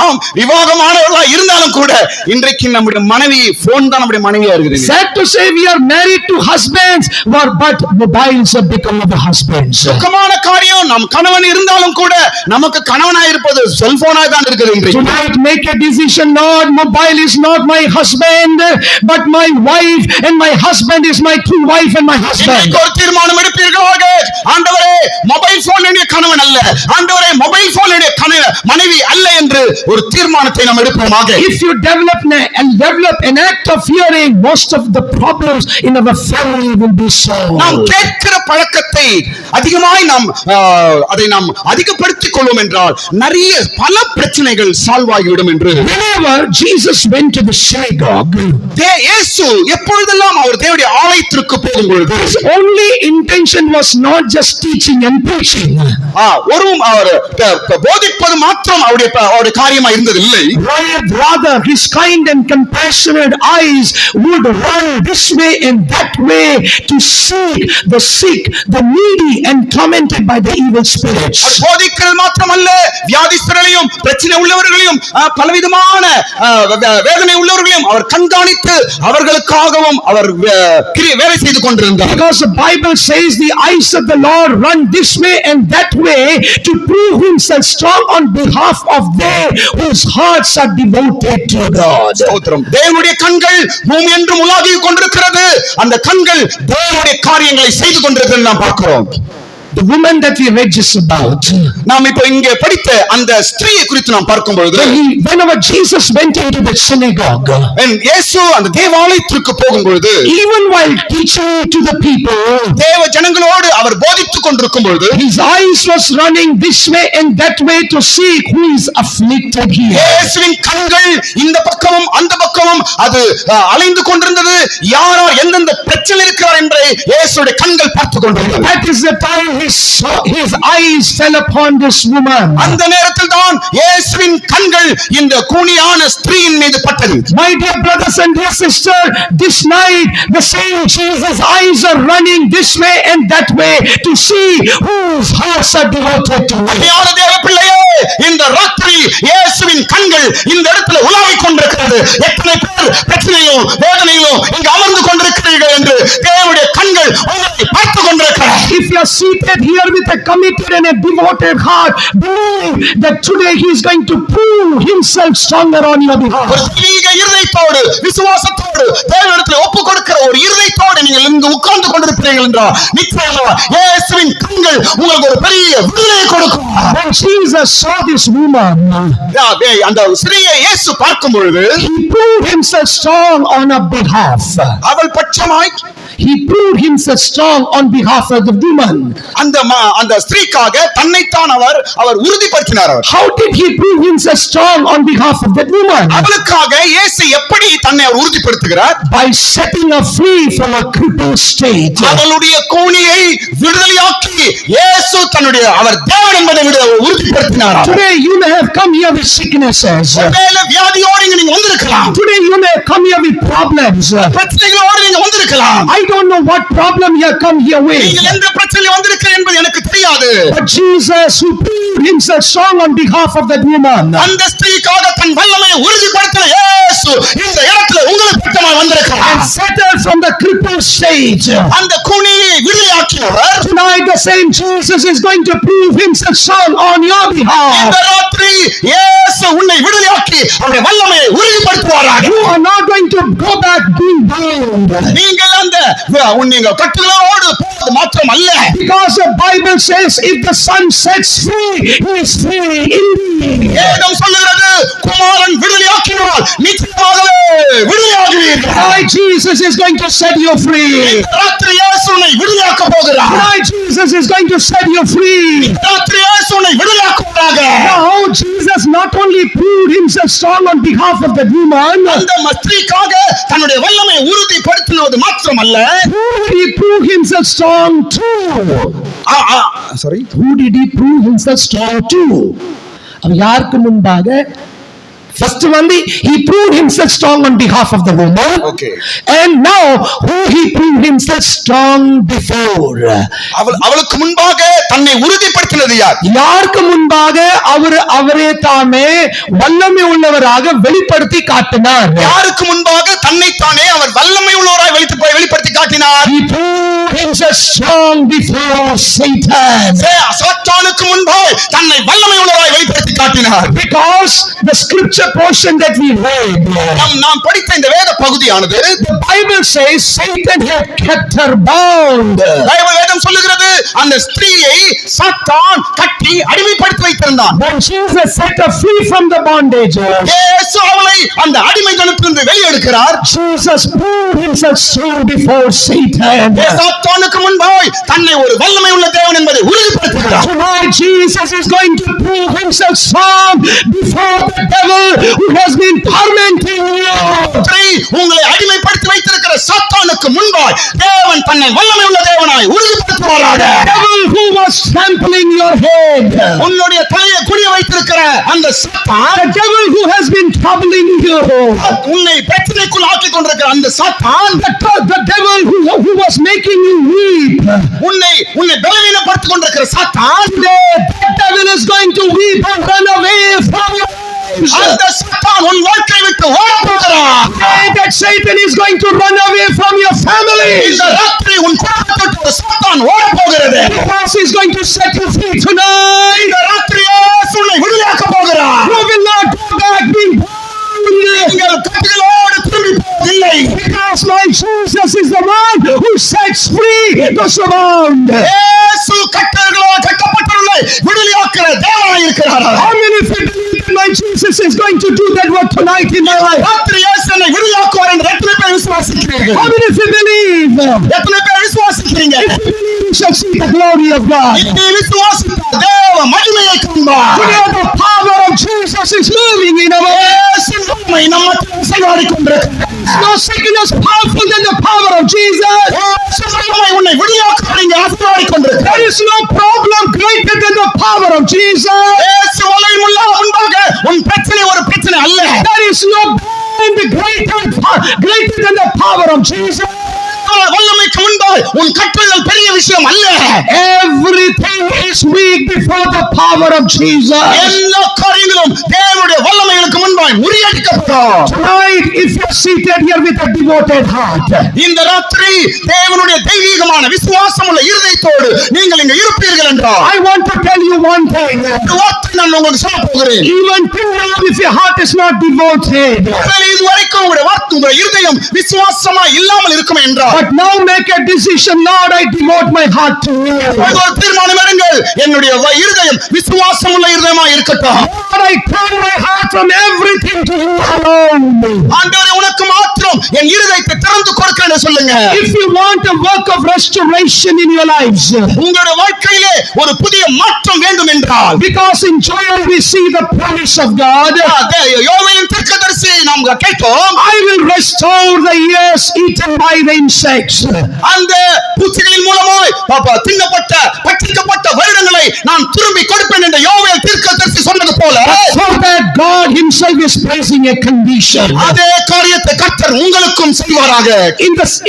நாம் விவாகமானவர்களா இருந்தாலும் கூட இன்றைக்கு நம்முடைய மனைவி போன் தான் நம்முடைய மனைவியா இருக்குது. Sad to say we are married to husbands, but mobiles have become our husbands. சுகமான காரியம், நம் கணவன் இருந்தாலும் கூட நமக்கு கணவனாய் இருப்பது செல்போனாய் தான் இருக்குது. இன்றைக்கு Tonight make a decision, Lord, mobile is not my husband, but my wife, and my husband is my true wife and my husband. ஒரு தீர்மானம் எடுப்பீர்களாக, ஆண்டவரே மொபைல் போன் என்னுடைய கணவன் அல்ல, ஆண்டவரே மொபைல் போன் என்னுடைய மனைவி அல்ல என்று ஒரு தீர்மானத்தை நாம் எடுப்போமாக. If you develop an act of hearing, most of the problems in our family will be solved. நாம் கேட்கிற பழக்கத்தை அதிகமாய் அதை நாம் அதிகப்படுத்திக் கொள்வோம் என்றால் நிறைய பல பிரச்சனைகள் சால்வ் ஆகிவிடும் என்று. Whenever Jesus went to the synagogue, இயேசு எப்பொழுதெல்லாம் அவர் தேவனுடைய ஆலயத்திற்கு போகும்பொழுது, his only intention was not just teaching and preaching. அவர் போதிப்பது மாத்திரம் அவருடைய காரியமா இருந்தது இல்லை. Rather his kind and compassionate eyes would run this way and that way to seek the sick, the needy and tormented by the evil spirits. போதிக்கிறது மாத்திரமல்ல, வியாதிஸ்தர்களையும் பிரச்சனை உள்ளவர்களையும் பலவிதமான வேதனை உள்ளவர்களையும் அவர் கண்காணித்து அவர்களுக்காகவும் அவர் வேலை செய்து கொண்டிருந்தார். Because the Bible says the eyes of the Lord run this way and that way to prove himself strong on behalf of them whose hearts are devoted to God. தேவனுடைய கண்கள் பூமி என்றும் உலாவிக் கொண்டிருக்கிறது. அந்த கண்கள் தேவனுடைய காரியங்களை செய்து கொண்டிருக்கிறது நாம் பார்க்கிறோம். The woman that we read just about, நாம் இப்போ இங்கே படித்த அந்த ஸ்திரியை குறித்து நாம் பார்க்கும் பொழுது, whenever Jesus went into the synagogue, இயேசு அந்த தேவாலயத்திற்கு போகும்பொழுது, even while teaching to the people, தேவ ஜனங்களோடு அவர் போதித்துக் கொண்டிருக்கும் பொழுது, his eyes was running this way and that way to see who is afflicted here. இயேசுவின் கண்கள் இந்த பக்கமும் அந்த பக்கமும் அது அலைந்து கொண்டிருந்தது. யாரோ எந்தெந்த பிரச்சனை இருக்கிறார் என்று இயேசுடைய கண்கள் பார்த்துக் கொண்டிருந்தது. That is the time his eyes fell upon this woman. அந்த நேரத்தில் தான் இயேசுவின் கண்கள் இந்த கூனியான ஸ்திரீயின் மீது பட்டது. My dear brothers and dear sisters, this night the same Jesus eyes are running this way and that way to see whose hearts are devoted to him. தேவ பிள்ளையே, இந்த ராத்திரி இயேசுவின் கண்கள் இந்த இடத்துல உலாவிக் கொண்டிருக்கிறது. எத்தனை பேர் பிரச்சனையிலும் வேதனையிலும் இங்கு அமர்ந்து கொண்டிருக்கிறீர்கள் என்று தேவனுடைய கண்கள் உங்களை பார்த்துக் கொண்டிருக்கிறது. If you are seated here with a committed and a devoted heart, believe that today he is going to prove himself stronger on your behalf. ஒரு தீவிர இருதயத்தோடு விசுவாசத்தோடு தேவனிடத்தில் ஒப்புக் கொடுக்கிற ஒரு இருதயத்தோடு நீங்கள் இங்கு உட்கார்ந்து கொண்டிருக்கிறீர்கள் என்றால் நிச்சயமாக இயேசுவின் கண்கள் உங்களுக்கு ஒரு பெரிய விடுதலை கொடுக்கும். When Jesus saw this woman, அந்த ஸ்திரீயை இயேசு பார்க்கும் பொழுது, he proved himself strong on her behalf. அவள் பட்சமாய் he proved himself strong on behalf of the woman. அந்த ஸ்திரீக்காக தன்னைத்தான் அவர் உறுதிப்படுத்தினார். How did he prove himself strong on behalf of that woman? அவளுக்காக இயேசு எப்படி தன்னை உறுதிப்படுத்துகிறார்? By setting her free from a crippled state. அவளுடைய கூனியை விடுதலையாக்கி இயேசு தன்னுடைய அவர் தேவன் என்பதை உறுதிப்படுத்தினார். Today you may have come here with sicknesses. ஒருவேளை வியாதியோடு நீங்க வந்திருக்கலாம். Today you may come here with problems. பிரச்சனைகளோடு நீங்க வந்திருக்கலாம். I don't know what problem you have come here with. நீங்க எந்த பிரச்சனை வந்திருக்கிறீர்கள் என்பது எனக்கு தெரியாது. But Jesus who proved himself strong on behalf of that woman. அந்த ஸ்திரீக்காக தன் வல்லமையை உறுதிப்படுத்தின இயேசு இந்த இடத்துல உங்களுக்கு பட்டமாய் வந்திருக்கிறார். And set her from the crippled stage. அந்த குனியை விடுதலையாக்கினவர் Tonight the same Jesus is going to prove himself strong on your behalf. இந்த ராத்திரி இயேசு உன்னை விடுதலையாக்கி அவருடைய வல்லமையை உறுதிப்படுத்துவாராக. You are not going to go back being bound. நீங்கள் அந்த நீங்க கட்டுகளோடு போவது மாத்திரம் அல்ல. Because the Bible says if the Son sets free, he is free indeed. வேதம் சொல்லுகிறது குமாரன் விடுதலையாக்கினால் நிச்சயமாகவே விடுதலையாகுவீர்கள். Tonight Jesus is going to set you free. இந்த ராத்திரி இயேசு உன்னை விடுதலையாக்க போகிறார். Tonight Jesus is going to set you free. இந்த ராத்திரி இயேசு உன்னை விடுதலையாக்குவாராக. Now Jesus not only proved himself strong on behalf of the woman, அந்த ஸ்திரீக்காக தன்னுடைய வல்லமையை உறுதிப்படுத்தினது மாத்திரமல்ல, who did he prove himself strong to? Sorry, Who did he prove himself strong to? அவன் யாருக்கு முன்பாக? First one, he proved himself strong on behalf of the woman. Okay. And now, who he proved himself strong before? அவளுக்கு முன்பாக தன்னை உறுதிப்படுத்தினது யார்? யாருக்கு முன்பாக அவரே தாமே வல்லமை உள்ளவராக வெளிப்படுத்தி காட்டினார்? யாருக்கு முன்பாக தன்னைத்தானே அவர் வல்லமை உள்ளவராய் வெளிப்படுத்தி காட்டினார்? He proved himself strong before Satan. சாத்தானுக்கு முன்பாக தன்னை வல்லமை உள்ளவராய் வெளிப்படுத்தி காட்டினார். Because the scripture portion that we read, நாம் படித்த இந்த வேத பகுதியானது, the Bible says Satan had kept her bound. வேதம் சொல்லுகிறது அந்த ஸ்திரீயை சாத்தான் கட்டி அடிமைப்படுத்தி வைத்திருந்தான். When Jesus set her free from the bondage, இயேசு அவளை அந்த அடிமைத்தனத்திலிருந்து வெளியெடுக்கிறார். Jesus proved himself strong before Satan. சாத்தானுக்கு முன்பாய் தன்னை ஒரு வல்லமை உள்ள தேவன் என்பதை உறுதிப்படுத்துகிறார். Tonight Jesus is going to prove himself strong before the devil who has been tormenting you. உங்களை அடிமைப்படுத்தி வைத்திருக்கிற சாத்தானுக்கு முன்பாய் தேவன் தன்னை வல்லமை உள்ள தேவனாய் உறுதிப்படுத்துவாராக. Devil who was trampling your head, உன்னுடைய தலையை குனிய வைத்திருக்கிற அந்த சாத்தான், the devil who has been troubling you, உன்னை பிரச்சனைக்குள் ஆக்கிக் கொண்டிருக்கிற அந்த சாத்தான், the devil who was making you weep, உன்னை பலவீனப்படுத்திக் கொண்டிருக்கிற சாத்தான், that devil is going to weep and run away from you. அந்த சாத்தான் உன் வாழ்க்கை விட்டு ஓடப் போகிறார். That Satan is going to run away from your family. இந்த ராத்திரி உன் குடும்பத்தை விட்டு சாத்தான் ஓடப் போகிறது. Because he's going to set you free tonight. இந்த ராத்திரி இயேசு உன்னை விடுதலையாக்க போகிறார். You will not go back being bound. நீங்கள் கட்டுகளோடு திரும்பி போவதில்லை. Because my Jesus is the one who sets free those who are bound. இயேசு கட்டுகளோடு கட்டப்பட்டுள்ள விடுதலையாக்கிற தேவனாய் இருக்கிறார். How many of you believe that my Jesus is going to do that work tonight in my life? ராத்திரி இயேசு என்னை விடுதலையாக்குவார் என்று எத்தனை பேர் விசுவாசிக்கிறீர்கள்? How many of you believe? எத்தனை பேர் விசுவாசிக்கிறீங்க? If you believe, you shall see the glory of God. நீ விசுவாசித்தால் தேவ மகிமையை காண்பாய். Today the power of Jesus is moving in our இயேசுவின் வல்லமை நம்மை செயலாடிக் கொண்டிருக்கிறது. no sickness powerful than the power of Jesus. இயேசுவின் வல்லமை உன்னை விடுதலையாக்க நீங்க செயலாடிக் கொண்டிருக்கிறது. There is no problem greater than the power of Jesus. இயேசு வல்லமை முன்பாக உன் பிரச்சனை ஒரு பிரச்சனை அல்ல. There is no bond greater than the power of Jesus. வல்லமைக்கு முன்பாக உன் கட்டுதல் பெரிய விஷயம் அல்ல. Everything is weak before the power of Jesus. எல்லா காரியங்களும் தேவனுடைய வல்லமைக்கு முன்பாக முறியடிக்கப்படும். Tonight, if you're seated here with a devoted heart, இந்த ராத்திரி தேவனுடைய தெய்வீகமான விசுவாசம் உள்ள இருதயத்தோடு நீங்கள் இங்க இருப்பீர்கள் என்றால், I want to tell you one thing. ஒரு வார்த்தை நான் உங்களுக்கு சொல்ல போகிறேன். Even till now, if your heart is not devoted, இதுவரைக்கும் உங்களுடைய இருதயம் விசுவாசமா இல்லாமல் இருக்கும் என்றால், but now make a decision, Lord, I devote my heart to you. ஒரு தீர்மானம் எடுங்கள், என்னுடைய இருதயம் விசுவாசம் உள்ள இருதயமா இருக்கட்டும். Lord, I turn my heart from everything to you alone. ஆண்டவரே, உனக்கு மாத்திரம் என் இருதயத்தை திறந்து கொடுக்கிறேன்னு சொல்லுங்க. If you want a work of restoration in your lives, உங்களுடைய வாழ்க்கையிலே ஒரு புதிய மாற்றம் வேண்டும் என்றால், because in Joel we see the promise of God, யோவேலின் தீர்க்கதரிசியை நாம் கேட்டோம். I will restore the years eaten by the insects. அந்த பூச்சிகளின் மூலமாய் தின்னப்பட்ட பட்சிக்கப்பட்ட வருடங்களை நான் திரும்பி கொடுப்பேன் என்று யோவேல் தீர்க்கதரிசி சொன்னது போல, So that God God himself is placing a condition. அதே காரியத்தை கர்த்தர் உங்களுக்கும் செய்வாராக.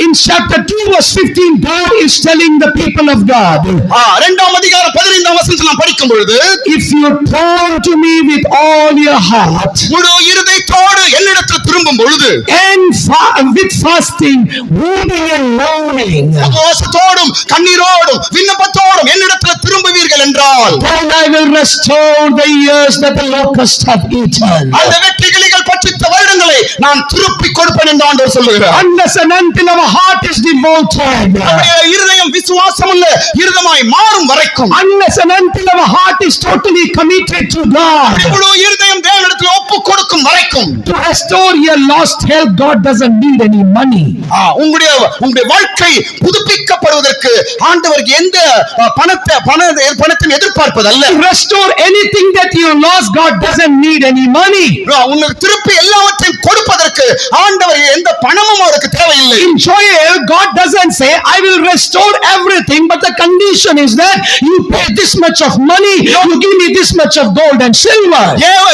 In chapter 2 verse 15, God is telling the people of God, 2ஆம் அதிகாரம் 15ஆம் வசனத்தில் நாம் படிக்கும் பொழுது, if you turn to me with all your heart முழு இருதயத்தோடு என்னிடத்தில் திரும்பும் பொழுது, and with fasting, weeping and mourning, உபவாசத்தோடும் கண்ணீரோடும் விண்ணப்பத்தோடும் என்னிடத்தில் திரும்புவீர்கள் என்றால், then I will restore the years that the locusts have eaten. அந்த வெட்டுக்கிளிகள் பட்சித்த வருடங்களை நான் திருப்பி கொடுப்பேன் என்று ஆண்டவர் சொல்லுகிறார். Unless and until our heart is devoted, நம்முடைய இருதயம் விசுவாசமுள்ள இருதயமாய் மாறும் வரைக்கும், unless and until our heart is totally committed to God, முழு இருதயம் தேவனிடத்தில் ஒப்பு கொடுக்கும் வரைக்கும், to restore your lost health, God doesn't need any money. உங்களுடைய வாழ்க்கை புதுப்பிக்கப்படுவதற்கு ஆண்டவருக்கு எந்த பணத்தையும் எதிர்பார்ப்பதல்ல. To restore anything that you lost, God doesn't need any money. உங்களுக்கு திருப்பி எல்லாவற்றையும் கொடுப்பதற்கு ஆண்டவர் எந்த பணமும் அவருக்கு தேவையில்லை. In Joel, God doesn't say, I will restore everything, but the condition is that you pay this much of money, you give me this much of gold and silver.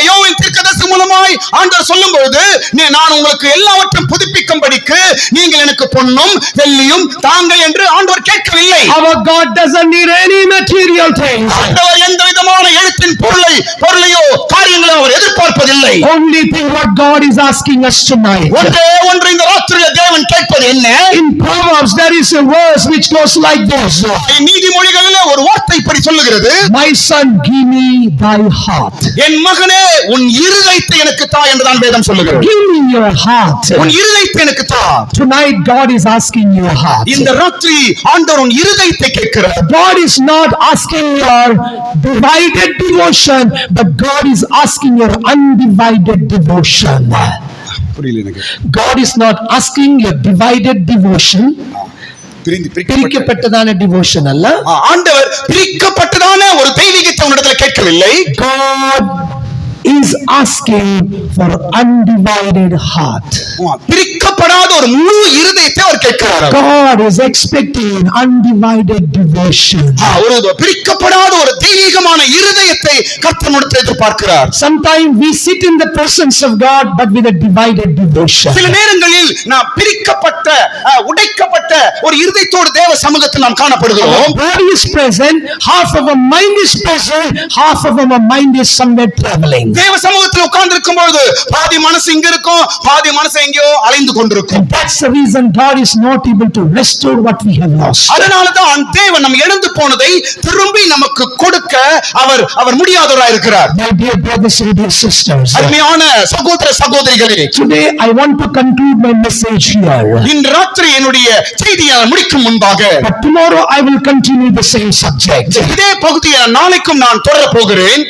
யோவேல் தீர்க்கதரிசி மூலமாய் ஆண்டவர் சொல்லும்போது, நான் உங்களுக்கு எல்லாவற்றையும் புதுப்பிக்கும்படிக்கு நீங்கள் எனக்கு பொன்னும் வெள்ளியும் தாங்கள் என்று ஆண்டவர் கேட்கவில்லை. Our God doesn't need any material things. ஆண்டவர் எந்த விதமான எழுத்தின் பொருளையோ காரியங்களோ அவர் எதிர்பார்ப்பதில்லை. Only thing what God is asking us tonight. ஒன்று இந்த ராத்திரியில் தேவன் கேட்பது என்ன? In Proverbs there is a verse which goes like this. நீதிமொழிகளிலே ஒரு வார்த்தை இப்படி சொல்லுகிறது, My son, give me thy heart. என் மகனே உன் இருதயத்தை எனக்கு தா என்று தான் வேதம் சொல்லுகிறது. Give me your heart. உன் இருதயத்தை எனக்கு தா. Tonight God is asking your heart. இந்த ராத்திரி ஆண்டவர் உன் இருதயத்தை கேட்கிறார். God is not asking your divided devotion, but God is asking your undivided devotion. புரியல எனக்கு. God is not asking your divided devotion. பிரிக்கப்பட்டதான devotion அல்ல. ஆண்டவர் பிரிக்கப்பட்டதான ஒரு தெய்வீகத்தை உன்னிடத்தில் கேட்கவில்லை. God is asking for undivided heart. பிரிக்கப்படாத ஒரு முழு இருதயத்தை அவர் கேட்கிறார். God is expecting undivided devotion. ஒரு பிரிக்கப்படாத ஒரு தெய்வீகமான இருதயத்தை கர்த்தரிடத்தில் எதிர்பார்க்கிறார். Sometimes we sit in the presence of God but with a divided devotion. சில நேரங்களில் நாம் பிரிக்கப்பட்ட உடைக்கப்பட்ட ஒரு இருதயத்தோடு தேவ சமூகத்தில் நாம் காணப்படுகிறோம். God is present, half of our mind is present, half of our mind is somewhere traveling. தேவ சமூகத்தில் உட்கார்ந்து இருக்கும்போது பாதி மனசு இங்க இருக்கும், பாதி மனசு எங்கேயோ அலைந்து கொண்டிருக்கும். That's the reason God is not able to restore what we have lost. அதனால தான் தேவன் நம்ம இழந்து போனதை திரும்பி நமக்கு கொடுக்க அவர் முடியாதவராய் இருக்கிறார். My dear brothers and dear sisters, அருமையான சகோதர சகோதரிகளே, today I want to conclude my message here. இன்று ராத்திரி என்னுடைய செய்தியை முடிக்கும் முன்பாக, But tomorrow I will continue the same subject. இதே பகுதியை நாளைக்கும் நான் தொடர போகிறேன்.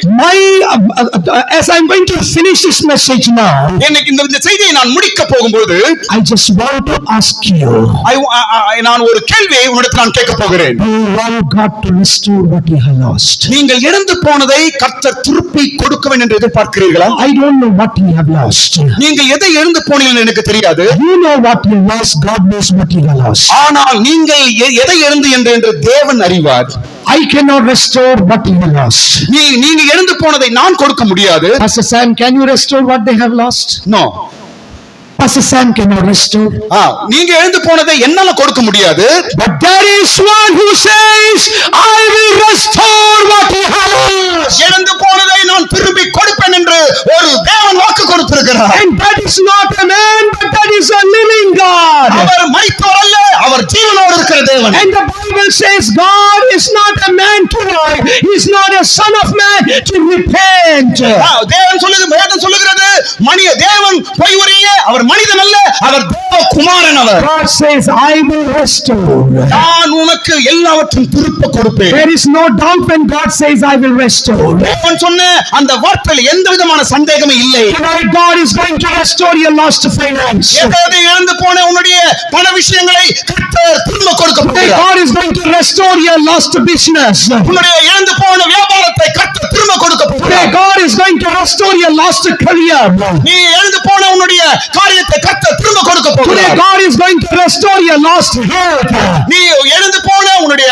As I'm going to finish this message now, எனக்கு இந்த செய்தியை நான் முடிக்க போகும்போது, I just want to ask you, நான் ஒரு கேள்வியை உன்னிடத்தில் நான் கேட்க போகிறேன். do you want God to restore what you have lost? நீங்கள் இழந்து போனதை கர்த்தர் திருப்பி கொடுக்க வேண்டும் என்று எதிர்பார்க்கிறீர்களா? I don't know what you have lost. நீங்கள் எதை இழந்து போனீர்கள் எனக்கு தெரியாது. You know what you lost, God knows what you have lost. ஆனால் நீங்கள் எதை இழந்து என்று தேவன் அறிவார். I cannot restore what you have lost. நீங்க இழந்து போனதை நான் கொடுக்க முடியாது. Pastor Sam, can you restore what they have lost? No. Pastor Sam cannot restore. நீங்க இழந்து போனதை என்னால கொடுக்க முடியாது. But there is one who says, I will restore what you have lost. இழந்து போனதை நான் திரும்பி கொடுப்பேன் என்று ஒரு தேவன் வாக்கு கொடுத்திருக்கிறார். And that is not a man, but that is a living God. அவர் மரித்தவர் அல்ல, அவர் ஜீவனோடு இருக்கிற தேவன். And the Bible says God is not a man to lie. He is not a son of man to repent. தேவன் சொல்லுகிறது தேவன் பொய் உரைய அவர் மனிதன் அல்ல, அவர் தேவகுமாரன். அவர் God says, I will restore. நான் உனக்கு எல்லாவற்றையும் திருப்ப கொடுப்பேன். There is no doubt when God says, I will restore. தேவன் சொன்ன அந்த வார்த்தையில் எந்த விதமான சந்தேகமும் இல்லை. Tonight God is going to restore your lost finance. எதை இழந்து போன உன்னுடைய பண விஷயங்களை கர்த்தர் திரும்ப கொடுக்க போகிறார். God is going to restore your lost business. உன்னுடைய இழந்து போன வியாபாரத்தை கர்த்தர் திரும்ப கொடுக்க போகிறார். God is going to restore your lost career. நீ எழுந்து போன உன்னுடைய காரியத்தை கர்த்தர் திரும்ப கொடுக்க Today போகிறார். God is going to restore your lost health. நீ எழுந்து போன உன்னுடைய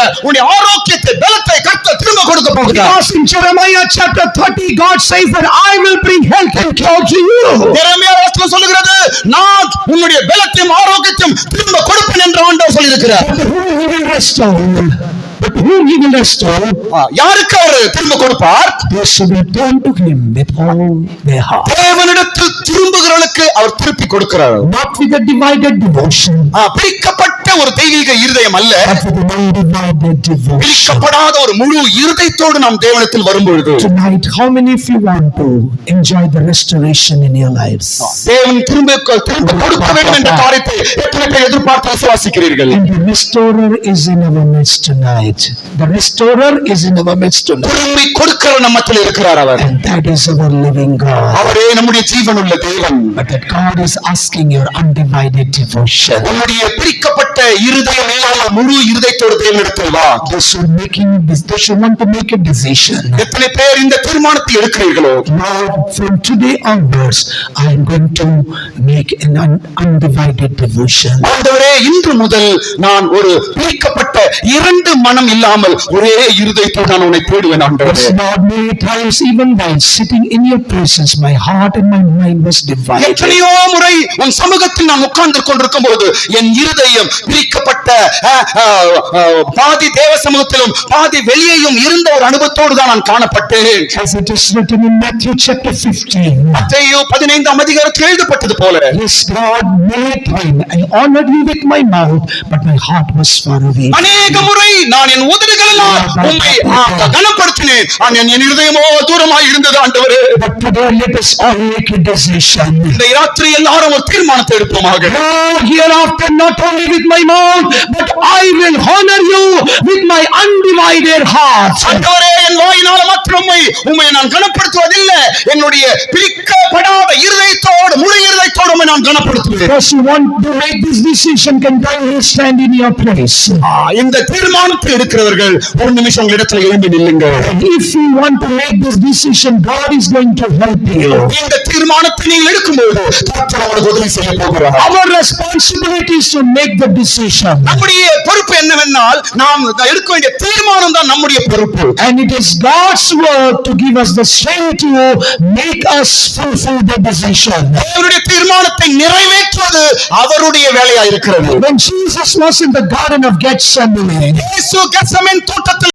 ஆரோக்கியத்தை பலத்தை கர்த்தர் திரும்ப கொடுக்க போகிறார். Because in Jeremiah chapter 30, God says that I will bring health and cure to you. எரேமியா வசனம் சொல்லுகிறது, நான் உன்னுடைய பலத்தையும் ஆரோக்கியத்தையும் திரும்ப கொடுப்பேன் என்று ஆண்டவர் சொல்லியிருக்கிறார். But whom he will restore? But whom he will restore? யாருக்கு அவர் திரும்ப கொடுப்பார்? Those who will turn to him with all their heart. தேவனிடத்தில் திரும்புகிறவர்களுக்கு அவர் திருப்பி கொடுக்கிறார். Not with a divided devotion, பிரிக்கப்பட்ட ஒரு தெய்வீக இருதயம் அல்ல, but with an undivided devotion. பிரிக்கப்படாத ஒரு முழு இருதயத்தோடு நாம் தேவனிடத்தில் வரும்பொழுது, Tonight, how many of you want to enjoy the restoration in your lives? தேவன் திரும்ப கொடுக்க வேண்டும் என்ற காரியத்தை எத்தனை பேர் எதிர்பார்த்து விசுவாசிக்கிறீர்கள்? And the restorer is in our midst tonight. The restorer is in our midst tonight. திரும்பி கொடுக்கிற நம்மத்தில் இருக்கிறார் அவர். And that is our living God. அவரே நம்முடைய ஜீவனுள்ள தேவன். But that God is asking your undivided devotion. உன்னுடைய பிரிக்கப்பட்ட இருதயம் இல்லாமல் முழு இருதயத்தோடு தேவனிடத்தில் வா. Those who want to make a decision. எத்தனை பேர் இந்த தீர்மானத்தை எடுக்கிறீர்களோ? Lord, from today onwards, I am going to make an undivided devotion. ஆண்டவரே, இன்று முதல் நான் ஒரு பிரிக்கப்பட்ட இரண்டு மனம் இல்லாமல் ஒரே இருதயத்தோடு நான் உன்னை தேடுவேன் ஆண்டவரே. Yes, Lord, many times even while sitting in your presence, my heart and my mind was divided. எத்தனையோ முறை உன் சமூகத்தில் நான் உட்கார்ந்து கொண்டிருக்கும் போது என் இருதயம் பிரிக்கப்பட்ட பாதி தேவ சமூகத்திலும் பாதி வெளியேயும் இருந்த ஒரு அனுபவத்தோடு தான் நான் காணப்பட்டேன். As it is written in Matthew chapter 15. மத்தேயு 15ஆம் அதிகாரத்தில் எழுதப்பட்டது போல, Yes, God, many times I honored you with my mouth, but my heart was far away. அநேக முறை நான் என் உதடுகளினால் உம்மை கனப்படுத்தினேன், ஆனால் என் இருதயமோ தூரமாய் இருந்தது ஆண்டவரே. But today let us all make a decision. இந்த ராத்திரி எல்லாரும் ஒரு தீர்மானத்தை எடுப்போமாக. Lord, hereafter not only with my mouth, but I will honor you with my undivided heart. ஆண்டவரே, என் வாயினால மாத்திரம் உம்மை நான் கனப்படுத்துவதில்லை, என்னுடைய பிரிக்கப்படாத இருதயத்தோடு முழு இருதயத்தோடு உம்மை நான் கனப்படுத்துவேன். Those who want to make this decision can kindly stand in your place. இந்த தீர்மானத்தை எடுக்கிறவர்கள் ஒரு நிமிஷம் உங்களிடத்தில் எழும்பி நில்லுங்கள். And if you want to make this decision, God is going to help you. இந்த தீர்மானத்தை நீங்கள் எடுக்கும்போது கர்த்தர் உங்களுக்கு உதவி செய்ய போகிறார். Our responsibility is to make the decision. நம்முடைய பொறுப்பு என்னவென்றால் நாம் எடுக்க வேண்டிய தீர்மானம் தான் நம்முடைய பொறுப்பு. And it is God's work to give us the strength to make us fulfill the decision. அவருடைய தீர்மானத்தை நிறைவேற்றுவது அவருடைய வேலையா இருக்கிறது. When Jesus was in the Garden of Gethsemane, இயேசு கெத்செமனே தோட்டத்தில்